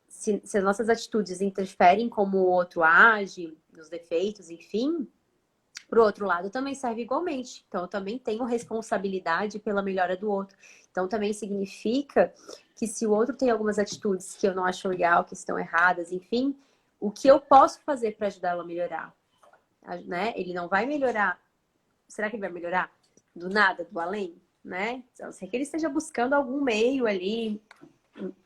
se as nossas atitudes interferem como o outro age, nos defeitos, enfim, para o outro lado também serve igualmente. Então, eu também tenho responsabilidade pela melhora do outro. Então, também significa que se o outro tem algumas atitudes que eu não acho legal, que estão erradas, enfim, o que eu posso fazer para ajudá-lo a melhorar? Né? Ele não vai melhorar. Será que ele vai melhorar do nada, do além? Né? A não ser que ele esteja buscando algum meio ali,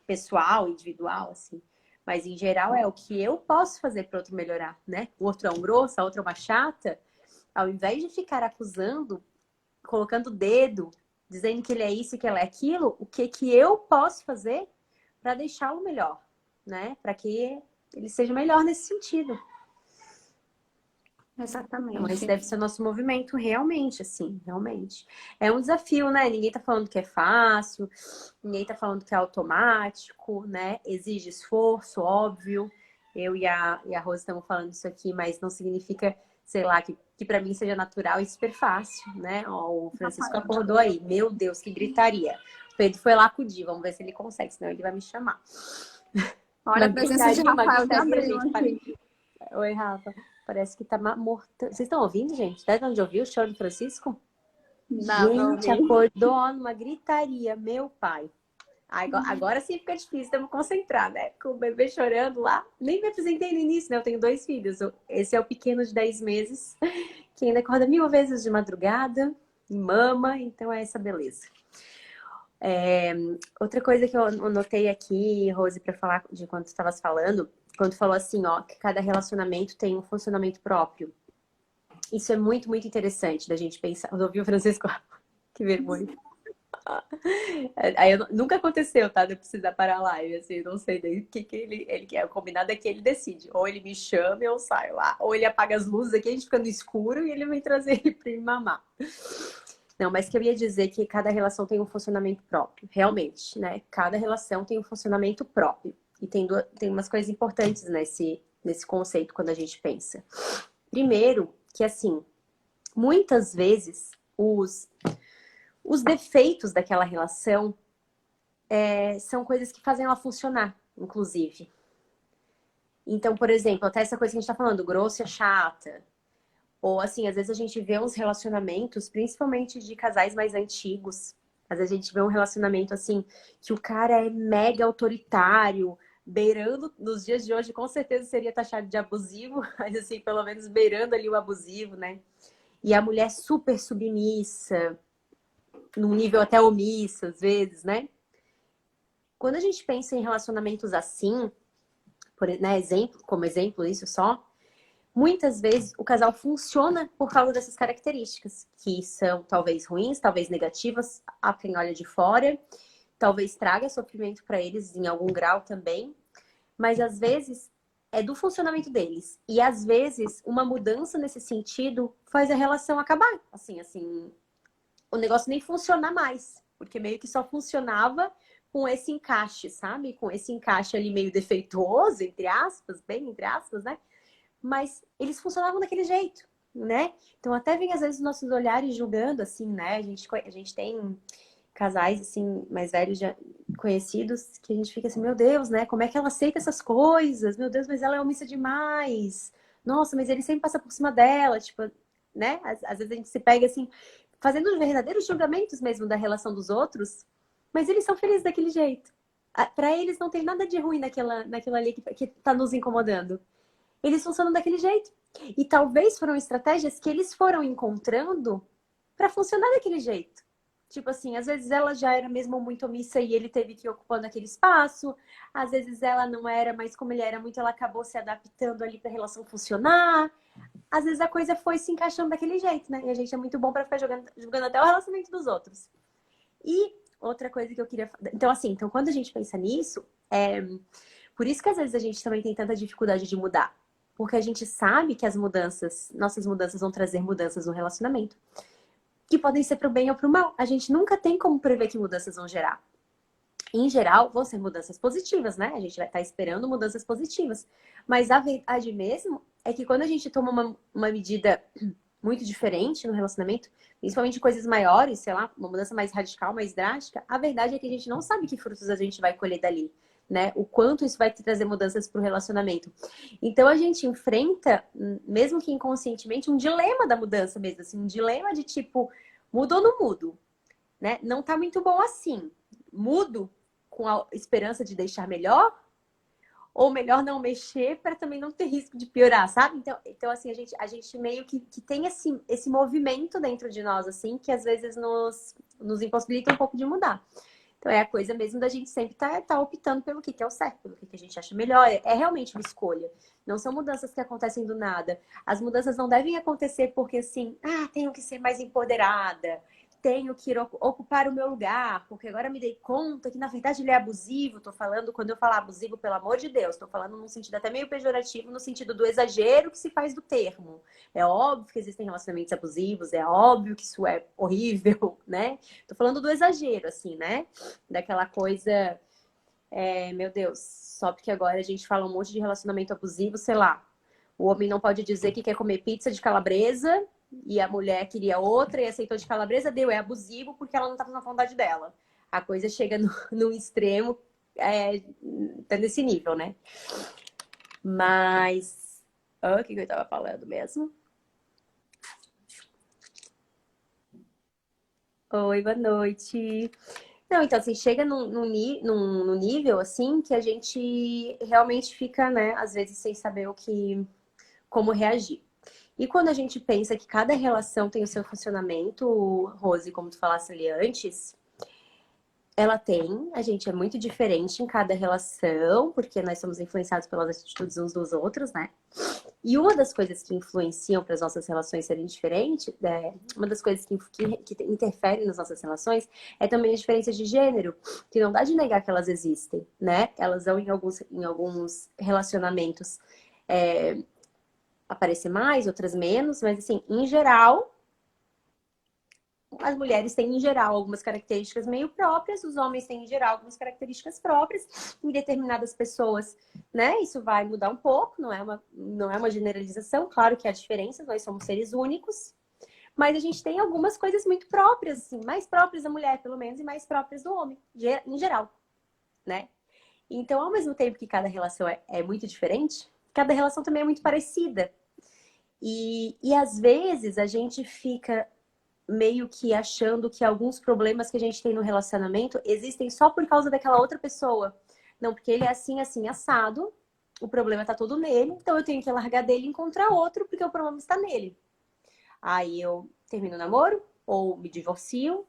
pessoal, individual, assim. Mas, em geral, é o que eu posso fazer para o outro melhorar, né? O outro é um grosso, a outra é uma chata. Ao invés de ficar acusando, colocando o dedo, dizendo que ele é isso e que ela é aquilo, o que que eu posso fazer para deixá-lo melhor, né? Para que ele seja melhor nesse sentido. Então, esse exatamente. deve ser o nosso movimento realmente, assim, realmente. É um desafio, né? Ninguém tá falando que é fácil, ninguém tá falando que é automático, né? Exige esforço, óbvio. Eu e a Rose estamos falando isso aqui, mas não significa, sei lá, que para mim seja natural e super fácil, né? Ó, o Francisco acordou aí. Meu Deus, que gritaria. O Pedro foi lá acudir, vamos ver se ele consegue, senão ele vai me chamar. Olha, a presença de Uma Rafael já gritaria, abriu gente. aqui. Oi, Rafa. Parece que tá morta. Vocês estão ouvindo, gente? Tá dando de ouvir o choro do Francisco? Não, não Gente, vi. acordou numa gritaria, meu pai. Agora sim fica difícil de eu me concentrar, né? Com o bebê chorando lá. Nem me apresentei no início, né? Eu tenho 2 filhos. Esse é o pequeno de 10 meses, que ainda acorda 1000 vezes de madrugada, e mama, então é essa beleza. Outra coisa que eu anotei aqui, Rose, para falar de quando tu estavas falando, quando tu falou assim, ó, que cada relacionamento tem um funcionamento próprio. Isso é muito, muito interessante da gente pensar. Eu ouvi o Francisco, que vergonha. Aí nunca aconteceu, tá? De eu precisar parar a live, assim, não sei daí o que ele quer. O combinado é que ele decide. Ou ele me chama e eu saio lá. Ou ele apaga as luzes aqui, a gente fica no escuro e ele vem trazer ele pra me mamar. Não, mas que eu ia dizer que cada relação tem um funcionamento próprio, realmente, né? Cada relação tem um funcionamento próprio. E tem umas coisas importantes nesse conceito quando a gente pensa. Primeiro, que assim, muitas vezes os defeitos daquela relação são coisas que fazem ela funcionar, inclusive. Então, por exemplo, até essa coisa que a gente tá falando, grossa, chata. Ou assim, às vezes a gente vê uns relacionamentos, principalmente de casais mais antigos. Às vezes a gente vê um relacionamento assim, que o cara é mega autoritário, beirando, nos dias de hoje, com certeza seria taxado de abusivo, mas assim, pelo menos beirando ali o abusivo, né? E a mulher super submissa, num nível até omisso, às vezes, né? Quando a gente pensa em relacionamentos assim, né, como exemplo isso só, muitas vezes o casal funciona por causa dessas características, que são talvez ruins, talvez negativas a quem olha de fora, talvez traga sofrimento para eles em algum grau também, mas às vezes é do funcionamento deles. E às vezes uma mudança nesse sentido faz a relação acabar. Assim, o negócio nem funcionar mais, porque meio que só funcionava com esse encaixe, sabe? Com esse encaixe ali meio defeituoso, entre aspas, bem entre aspas, né? mas eles funcionavam daquele jeito, né? Então até vem às vezes os nossos olhares julgando, assim, né? A gente tem casais, assim, mais velhos, já conhecidos, que a gente fica assim, meu Deus, né? Como é que ela aceita essas coisas? Meu Deus, mas ela é omissa demais. Nossa, mas ele sempre passa por cima dela, tipo, né? Às vezes a gente se pega, assim, fazendo verdadeiros julgamentos mesmo da relação dos outros, mas eles são felizes daquele jeito. Para eles não tem nada de ruim naquilo ali que tá nos incomodando. Eles funcionam daquele jeito. E talvez foram estratégias que eles foram encontrando para funcionar daquele jeito. Tipo assim, às vezes ela já era mesmo muito omissa e ele teve que ir ocupando aquele espaço. Às vezes ela não era, mas como ele era muito, ela acabou se adaptando ali para a relação funcionar. Às vezes a coisa foi se encaixando daquele jeito, né? E a gente é muito bom para ficar jogando até o relacionamento dos outros. E outra coisa que eu queria. Então, assim, então quando a gente pensa nisso, por isso que às vezes a gente também tem tanta dificuldade de mudar. Porque a gente sabe que as mudanças, nossas mudanças vão trazer mudanças no relacionamento. Que podem ser para o bem ou para o mal. A gente nunca tem como prever que mudanças vão gerar. Em geral, vão ser mudanças positivas, né? A gente vai estar esperando mudanças positivas. Mas a verdade mesmo é que quando a gente toma uma medida muito diferente no relacionamento, principalmente coisas maiores, sei lá, uma mudança mais radical, mais drástica, a verdade é que a gente não sabe que frutos a gente vai colher dali, né? O quanto isso vai trazer mudanças para o relacionamento. Então a gente enfrenta, mesmo que inconscientemente, um dilema da mudança mesmo, assim, um dilema de tipo, mudo ou não mudo, né? Não tá muito bom assim. Mudo com a esperança de deixar melhor, ou melhor não mexer para também não ter risco de piorar, sabe? Então assim, a gente meio que tem esse movimento dentro de nós, assim, que às vezes nos impossibilita um pouco de mudar. Então é a coisa mesmo da gente sempre tá optando pelo que é o certo, pelo que a gente acha melhor. É realmente uma escolha. Não são mudanças que acontecem do nada. As mudanças não devem acontecer porque assim, tenho que ser mais empoderada, tenho que ocupar o meu lugar, porque agora me dei conta que, na verdade, ele é abusivo. Tô falando, quando eu falar abusivo, pelo amor de Deus, tô falando num sentido até meio pejorativo, no sentido do exagero que se faz do termo. É óbvio que existem relacionamentos abusivos, é óbvio que isso é horrível, né? Tô falando do exagero, assim, né? Daquela coisa, meu Deus, só porque agora a gente fala um monte de relacionamento abusivo, sei lá. O homem não pode dizer que quer comer pizza de calabresa e a mulher queria outra e aceitou de calabresa, é abusivo porque ela não tá fazendo a vontade dela. A coisa chega no extremo, tá nesse nível, né? Mas, o que eu tava falando mesmo? Oi, boa noite. Não, então, assim, chega num nível, assim, que a gente realmente fica, né, às vezes sem saber como reagir. E quando a gente pensa que cada relação tem o seu funcionamento, Rose, como tu falasse ali antes, ela tem, a gente é muito diferente em cada relação, porque nós somos influenciados pelas atitudes uns dos outros, né? E uma das coisas que influenciam para as nossas relações serem diferentes, uma das coisas que interferem nas nossas relações é também a diferença de gênero, que não dá de negar que elas existem, né? Elas vão em alguns relacionamentos aparecer mais, outras menos, mas assim, em geral, as mulheres têm, em geral, algumas características meio próprias, os homens têm, em geral, algumas características próprias. Em determinadas pessoas, né, isso vai mudar um pouco, não é uma generalização, claro que há diferenças, nós somos seres únicos, mas a gente tem algumas coisas muito próprias, assim, mais próprias da mulher, pelo menos, e mais próprias do homem, em geral, né? Então, ao mesmo tempo que cada relação é muito diferente, cada relação também é muito parecida. E às vezes a gente fica meio que achando que alguns problemas que a gente tem no relacionamento existem só por causa daquela outra pessoa. Não, porque ele é assim, assim, assado, o problema tá todo nele, então eu tenho que largar dele e encontrar outro, porque o problema está nele. Aí eu termino o namoro, ou me divorcio,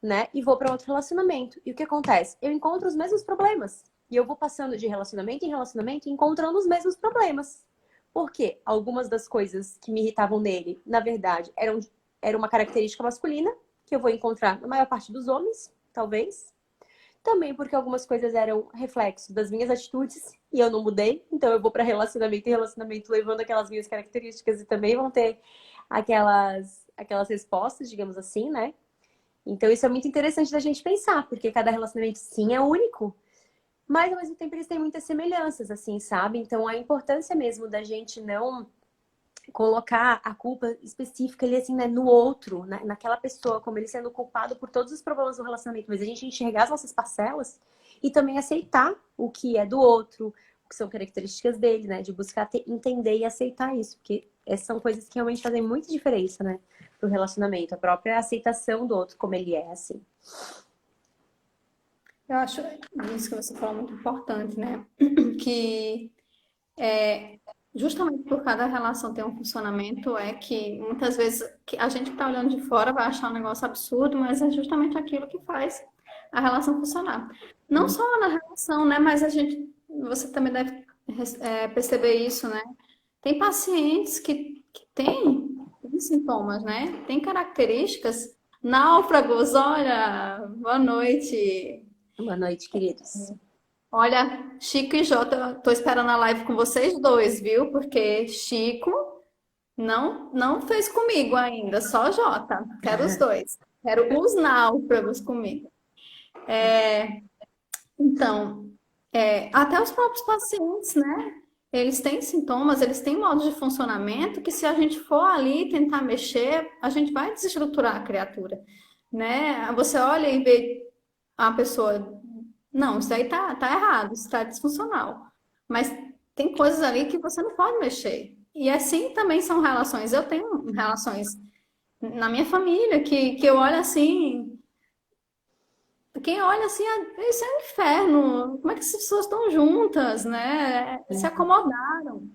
né, e vou para outro relacionamento. E o que acontece? Eu encontro os mesmos problemas. E eu vou passando de relacionamento em relacionamento encontrando os mesmos problemas. Porque algumas das coisas que me irritavam nele, na verdade, era uma característica masculina, que eu vou encontrar na maior parte dos homens, talvez. Também porque algumas coisas eram reflexo das minhas atitudes e eu não mudei. Então eu vou para relacionamento e relacionamento levando aquelas minhas características e também vão ter aquelas respostas, digamos assim, né? Então isso é muito interessante da gente pensar, porque cada relacionamento sim é único, Mas, ao mesmo tempo, eles têm muitas semelhanças, assim, sabe? Então, a importância mesmo da gente não colocar a culpa específica ali, assim, né, no outro, naquela pessoa, como ele sendo culpado por todos os problemas do relacionamento, mas a gente enxergar as nossas parcelas e também aceitar o que é do outro, o que são características dele, né? De buscar entender e aceitar isso, porque essas são coisas que realmente fazem muita diferença, né? Pro relacionamento, a própria aceitação do outro como ele é, assim. Eu acho isso que você falou muito importante, né? Que justamente por cada relação ter um funcionamento, é que muitas vezes a gente que está olhando de fora vai achar um negócio absurdo, mas é justamente aquilo que faz a relação funcionar. Não só na relação, né? Mas você também deve perceber isso, né? Tem pacientes que têm sintomas, né? Tem características. Náufragos, olha, boa noite. Boa noite, queridos. Olha, Chico e Jota, tô esperando a live com vocês dois, viu? Porque Chico não fez comigo ainda, só Jota. Quero os dois. Quero os náufragos comigo. Então, até os próprios pacientes, né? Eles têm sintomas, eles têm modos de funcionamento que se a gente for ali tentar mexer, a gente vai desestruturar a criatura, né? Você olha e vê a pessoa, não, isso aí tá errado, isso tá disfuncional. Mas tem coisas ali que você não pode mexer. E assim também são relações. Eu tenho relações na minha família que eu olho assim, quem olha assim, isso é um inferno. Como é que essas pessoas estão juntas, né? Se acomodaram.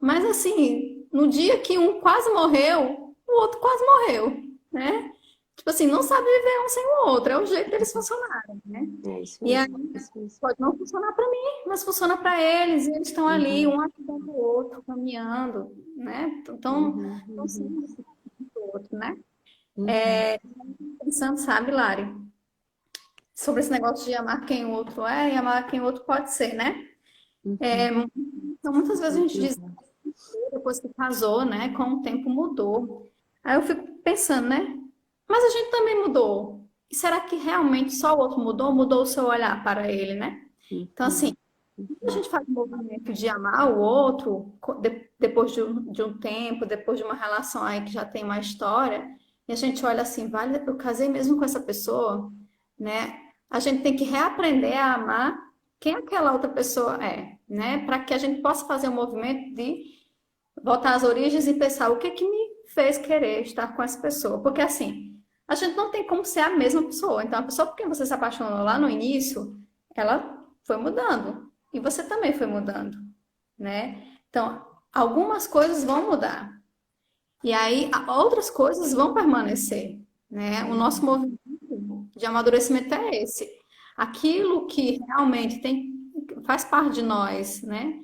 Mas assim, no dia que um quase morreu, o outro quase morreu, né? Tipo assim, não sabe viver um sem o outro, é o jeito deles funcionarem, né? É isso E aí mesmo, isso mesmo. pode não funcionar para mim, mas funciona para eles, e eles estão ali, Uhum, um ajudando o outro, caminhando, né? uhum, Estão uhum, sendo esse do outro, né? uhum, Pensando, sabe, Lari, sobre esse negócio de amar quem o outro é e amar quem o outro pode ser, né? uhum, Então, muitas com vezes a gente diz, certeza. depois que casou, né? Com o tempo mudou. Aí eu fico pensando, né? Mas a gente também mudou. E será que realmente só o outro mudou? Mudou o seu olhar para ele, né? Então, assim, Uhum, a uhum, gente faz um movimento de amar o outro depois de um tempo, depois de uma relação aí que já tem uma história, e a gente olha assim, vale, eu casei mesmo com essa pessoa, né? A gente tem que reaprender a amar quem aquela outra pessoa é, né? Para que a gente possa fazer um movimento de voltar às origens e pensar o que que me fez querer estar com essa pessoa. Porque assim, a gente não tem como ser a mesma pessoa. Então, a pessoa por quem você se apaixonou lá no início, ela foi mudando. E você também foi mudando, né? Então, algumas coisas vão mudar. E aí, outras coisas vão permanecer, né? O nosso movimento de amadurecimento é esse. Aquilo que realmente faz parte de nós, né?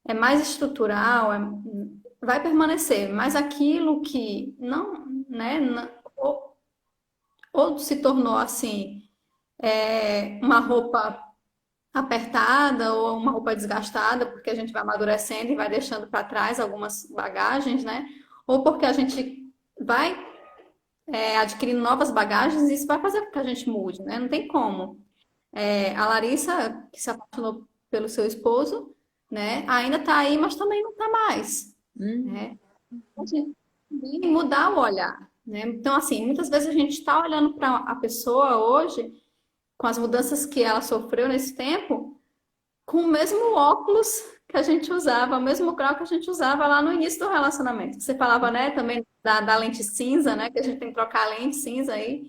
É mais estrutural, vai permanecer, mas aquilo que não, né, ou se tornou assim, uma roupa apertada ou uma roupa desgastada, porque a gente vai amadurecendo e vai deixando para trás algumas bagagens, né? Ou porque a gente vai adquirindo novas bagagens e isso vai fazer com que a gente mude, né? Não tem como. A Larissa, que se apaixonou pelo seu esposo, né, ainda está aí, mas também não está mais, uhum. né? A gente tem que mudar o olhar, né? Então, assim, muitas vezes a gente está olhando para a pessoa hoje, com as mudanças que ela sofreu nesse tempo, com o mesmo óculos que a gente usava, o mesmo grau que a gente usava lá no início do relacionamento. Você falava, né, também da lente cinza, né, que a gente tem que trocar a lente cinza aí.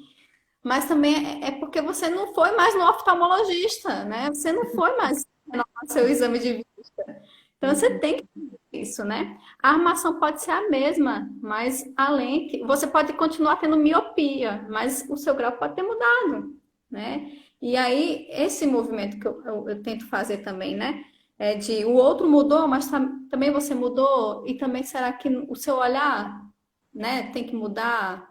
Mas também é porque você não foi mais no oftalmologista, né? Você não foi mais no seu exame de vista. Então você Uhum. tem que fazer isso, né? A armação pode ser a mesma, mas a lente, você pode continuar tendo miopia, mas o seu grau pode ter mudado, né? E aí, esse movimento que eu tento fazer também, né? É de o outro mudou, mas também você mudou, e também será que o seu olhar, né, tem que mudar?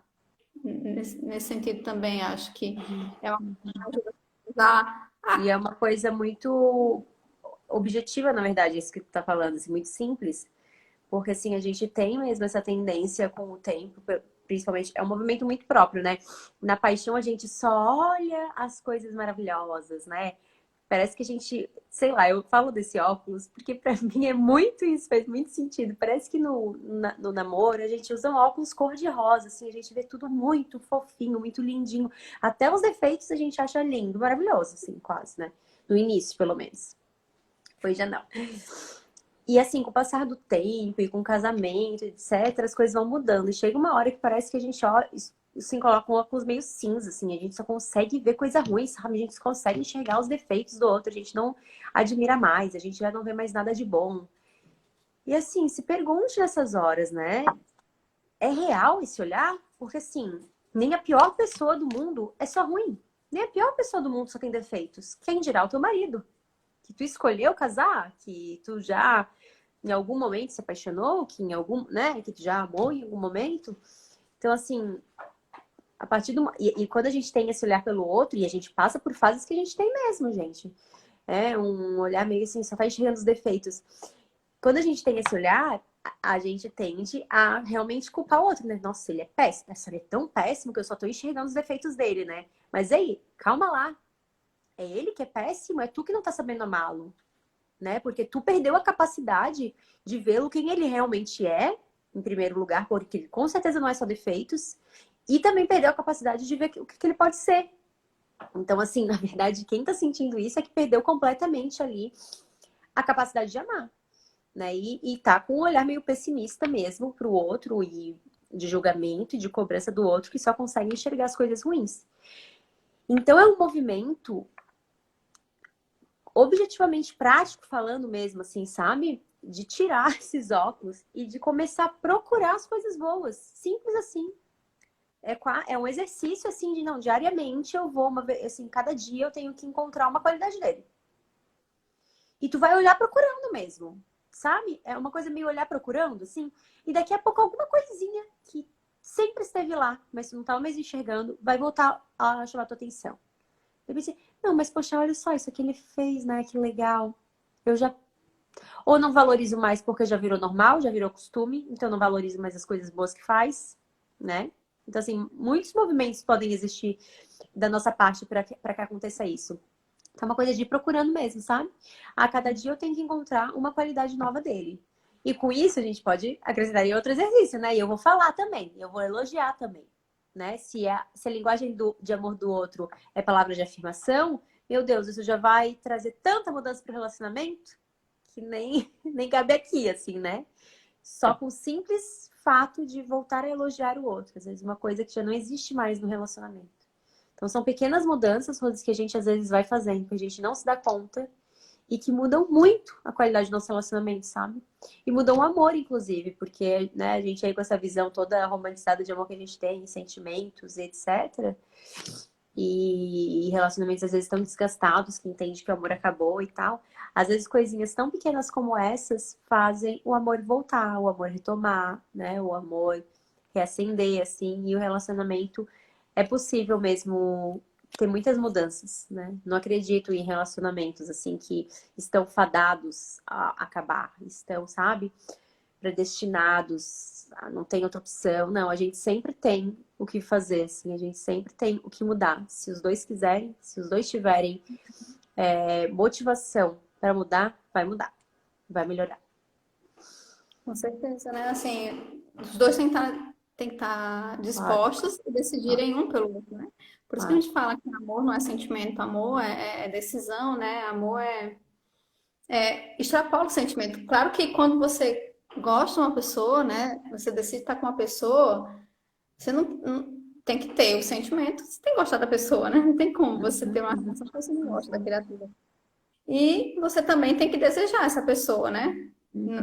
Nesse sentido também, acho que Uhum. é uma Uhum. ajuda a usar. E é uma coisa muito objetiva, na verdade, isso que tu tá falando, assim, muito simples. Porque, assim, a gente tem mesmo essa tendência com o tempo, principalmente, é um movimento muito próprio, né? Na paixão, a gente só olha as coisas maravilhosas, né? Parece que a gente, sei lá, eu falo desse óculos porque pra mim é muito isso, faz muito sentido. Parece que no namoro a gente usa um óculos cor-de-rosa, assim, a gente vê tudo muito fofinho, muito lindinho. Até os defeitos a gente acha lindo, maravilhoso, assim, quase, né? No início, pelo menos. Hoje já não. E assim, com o passar do tempo e com o casamento, etc., as coisas vão mudando. E chega uma hora que parece que a gente, ó, assim, coloca um óculos meio cinza, assim. A gente só consegue ver coisa ruim, sabe? A gente só consegue enxergar os defeitos do outro. A gente não admira mais, a gente já não vê mais nada de bom. E assim, se pergunte nessas horas, né? É real esse olhar? Porque assim, nem a pior pessoa do mundo é só ruim. Nem a pior pessoa do mundo só tem defeitos. Quem dirá o teu marido? Que tu escolheu casar, que tu já em algum momento se apaixonou, que em algum, né, que tu já amou em algum momento. Então, assim, a partir do e quando a gente tem esse olhar pelo outro, e a gente passa por fases que a gente tem mesmo, gente. É um olhar meio assim, só tá enxergando os defeitos. Quando a gente tem esse olhar, a gente tende a realmente culpar o outro, né? Nossa, ele é péssimo. Nossa, ele é tão péssimo que eu só tô enxergando os defeitos dele, né? Mas aí, calma lá. É ele que é péssimo? É tu que não tá sabendo amá-lo, né? Porque tu perdeu a capacidade de vê-lo quem ele realmente é, em primeiro lugar, porque ele com certeza não é só defeitos, e também perdeu a capacidade de ver o que ele pode ser. Então, assim, na verdade, quem tá sentindo isso é que perdeu completamente ali a capacidade de amar, né? E tá com um olhar meio pessimista mesmo pro outro, e de julgamento e de cobrança do outro, que só consegue enxergar as coisas ruins. Então, é um movimento objetivamente prático falando mesmo, assim, sabe? De tirar esses óculos e de começar a procurar as coisas boas. Simples assim. É um exercício, assim, de não, diariamente eu vou, uma vez, assim, cada dia eu tenho que encontrar uma qualidade dele. E tu vai olhar procurando mesmo, sabe? É uma coisa meio olhar procurando, assim. E daqui a pouco alguma coisinha que sempre esteve lá, mas tu não estava mais enxergando, vai voltar a chamar a tua atenção. Eu pensei, não, mas poxa, olha só, isso que ele fez, né? Que legal. Eu já ou não valorizo mais porque já virou normal, já virou costume, então não valorizo mais as coisas boas que faz, né? Então, assim, muitos movimentos podem existir da nossa parte para que aconteça isso. Então, é uma coisa de ir procurando mesmo, sabe? A cada dia eu tenho que encontrar uma qualidade nova dele. E com isso a gente pode acrescentar em outro exercício, né? E eu vou falar também, eu vou elogiar também, né? Se a linguagem de amor do outro é palavra de afirmação, meu Deus, isso já vai trazer tanta mudança para o relacionamento que nem cabe aqui, assim, né? Só com o simples fato de voltar a elogiar o outro. Às vezes uma coisa que já não existe mais no relacionamento. Então são pequenas mudanças, coisas que a gente às vezes vai fazendo, que a gente não se dá conta e que mudam muito a qualidade do nosso relacionamento, sabe? E mudam o amor, inclusive, porque, né, a gente aí com essa visão toda romantizada de amor que a gente tem, sentimentos, etc. E relacionamentos às vezes tão desgastados, que entende que o amor acabou e tal. Às vezes coisinhas tão pequenas como essas fazem o amor voltar, o amor retomar, né? O amor reacender, assim, e o relacionamento é possível mesmo ter muitas mudanças, né? Não acredito em relacionamentos, assim, que estão fadados a acabar, estão, sabe? Predestinados, não tem outra opção. Não, a gente sempre tem o que fazer, assim, a gente sempre tem o que mudar. Se os dois quiserem, se os dois tiverem motivação para mudar, vai melhorar. Com certeza, né? Assim, os dois têm que estar Claro, dispostos e decidirem um pelo outro, né? Por isso que a claro. gente fala que amor não é sentimento, amor é decisão, né? Amor extrapola o sentimento. Claro que quando você gosta de uma pessoa, né? Você decide estar com uma pessoa, você não tem que ter o sentimento, você tem que gostar da pessoa, né? Não tem como você ter Uhum, uma uhum, relação se você não gosta da uhum, criatura. E você também tem que desejar essa pessoa, né?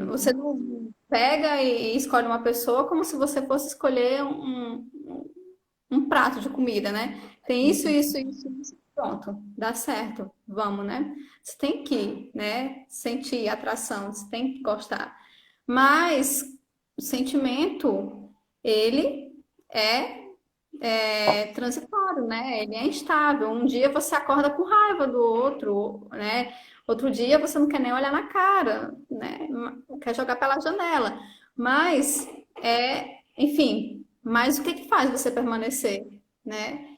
Você uhum. não pega e escolhe uma pessoa como se você fosse escolher um prato de comida, né? Tem isso, Uhum. isso, isso, isso. Pronto, dá certo, vamos, né? Você tem que, né, sentir atração, você tem que gostar. Mas o sentimento, ele é transitório, né? Ele é instável. Um dia você acorda com raiva do outro, né? Outro dia você não quer nem olhar na cara, né? Quer jogar pela janela. Mas enfim, mas o que que faz você permanecer, né?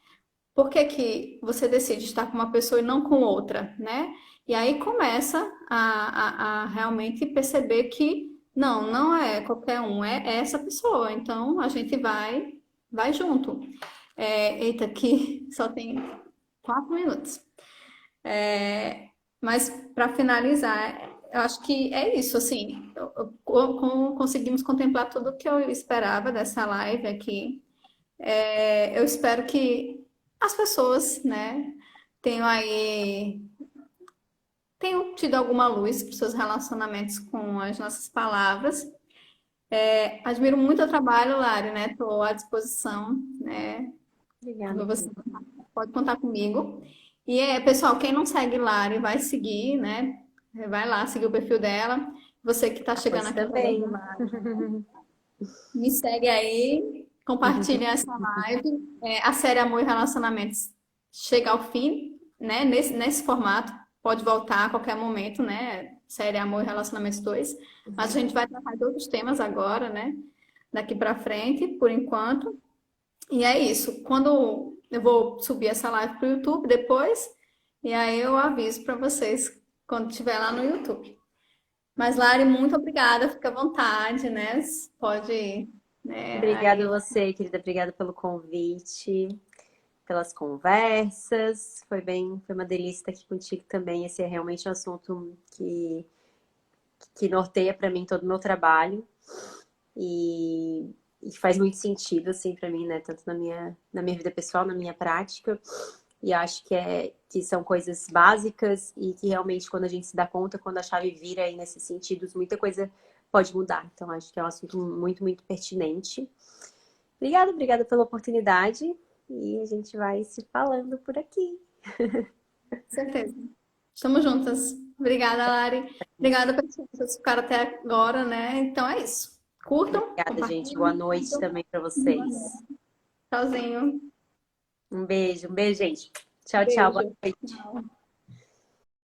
por que que você decide estar com uma pessoa e não com outra, né? E aí começa a realmente perceber que não é qualquer um, é essa pessoa. Então a gente vai junto. Eita, aqui só tem 4 minutos. Mas para finalizar, eu acho que é isso, assim, conseguimos contemplar tudo o que eu esperava dessa live aqui. Eu espero que as pessoas, né, tenham aí, tenham tido alguma luz para os seus relacionamentos com as nossas palavras. Admiro muito o trabalho, Lari, né? Estou à disposição, né? Obrigada, Você querida. pode contar comigo. E pessoal, quem não segue Lari, vai seguir, né? Vai lá, seguir o perfil dela. Você que está chegando Pois aqui através também. do Lari, me segue aí, compartilha essa live. A série Amor e Relacionamentos chega ao fim, né? Nesse formato, pode voltar a qualquer momento, né? Série Amor e Relacionamentos 2. Mas a gente vai tratar de outros temas agora, né? Daqui para frente, por enquanto. E é isso. Quando eu vou subir essa live para o YouTube depois, e aí eu aviso para vocês quando estiver lá no YouTube. Mas, Lari, muito obrigada. Fica à vontade, né? Pode, né, Obrigada a aí. você, querida. Obrigada pelo convite, pelas conversas. Foi uma delícia estar aqui contigo também. Esse é realmente um assunto que norteia para mim todo o meu trabalho e faz muito sentido, assim, para mim, né? Tanto na minha vida pessoal, na minha prática. E acho que são coisas básicas e que realmente, quando a gente se dá conta, quando a chave vira aí nesses sentidos, muita coisa pode mudar. Então, acho que é um assunto muito, muito pertinente. Obrigada pela oportunidade. E a gente vai se falando por aqui. Com certeza. Estamos juntas. Obrigada, Lari. Obrigada pelas pessoas que ficaram até agora, né? Então é isso. Curtam, Obrigada, gente. Boa compartilhem. noite também para vocês. Tchauzinho. Um beijo, gente. Tchau, tchau. Boa Beijo. noite.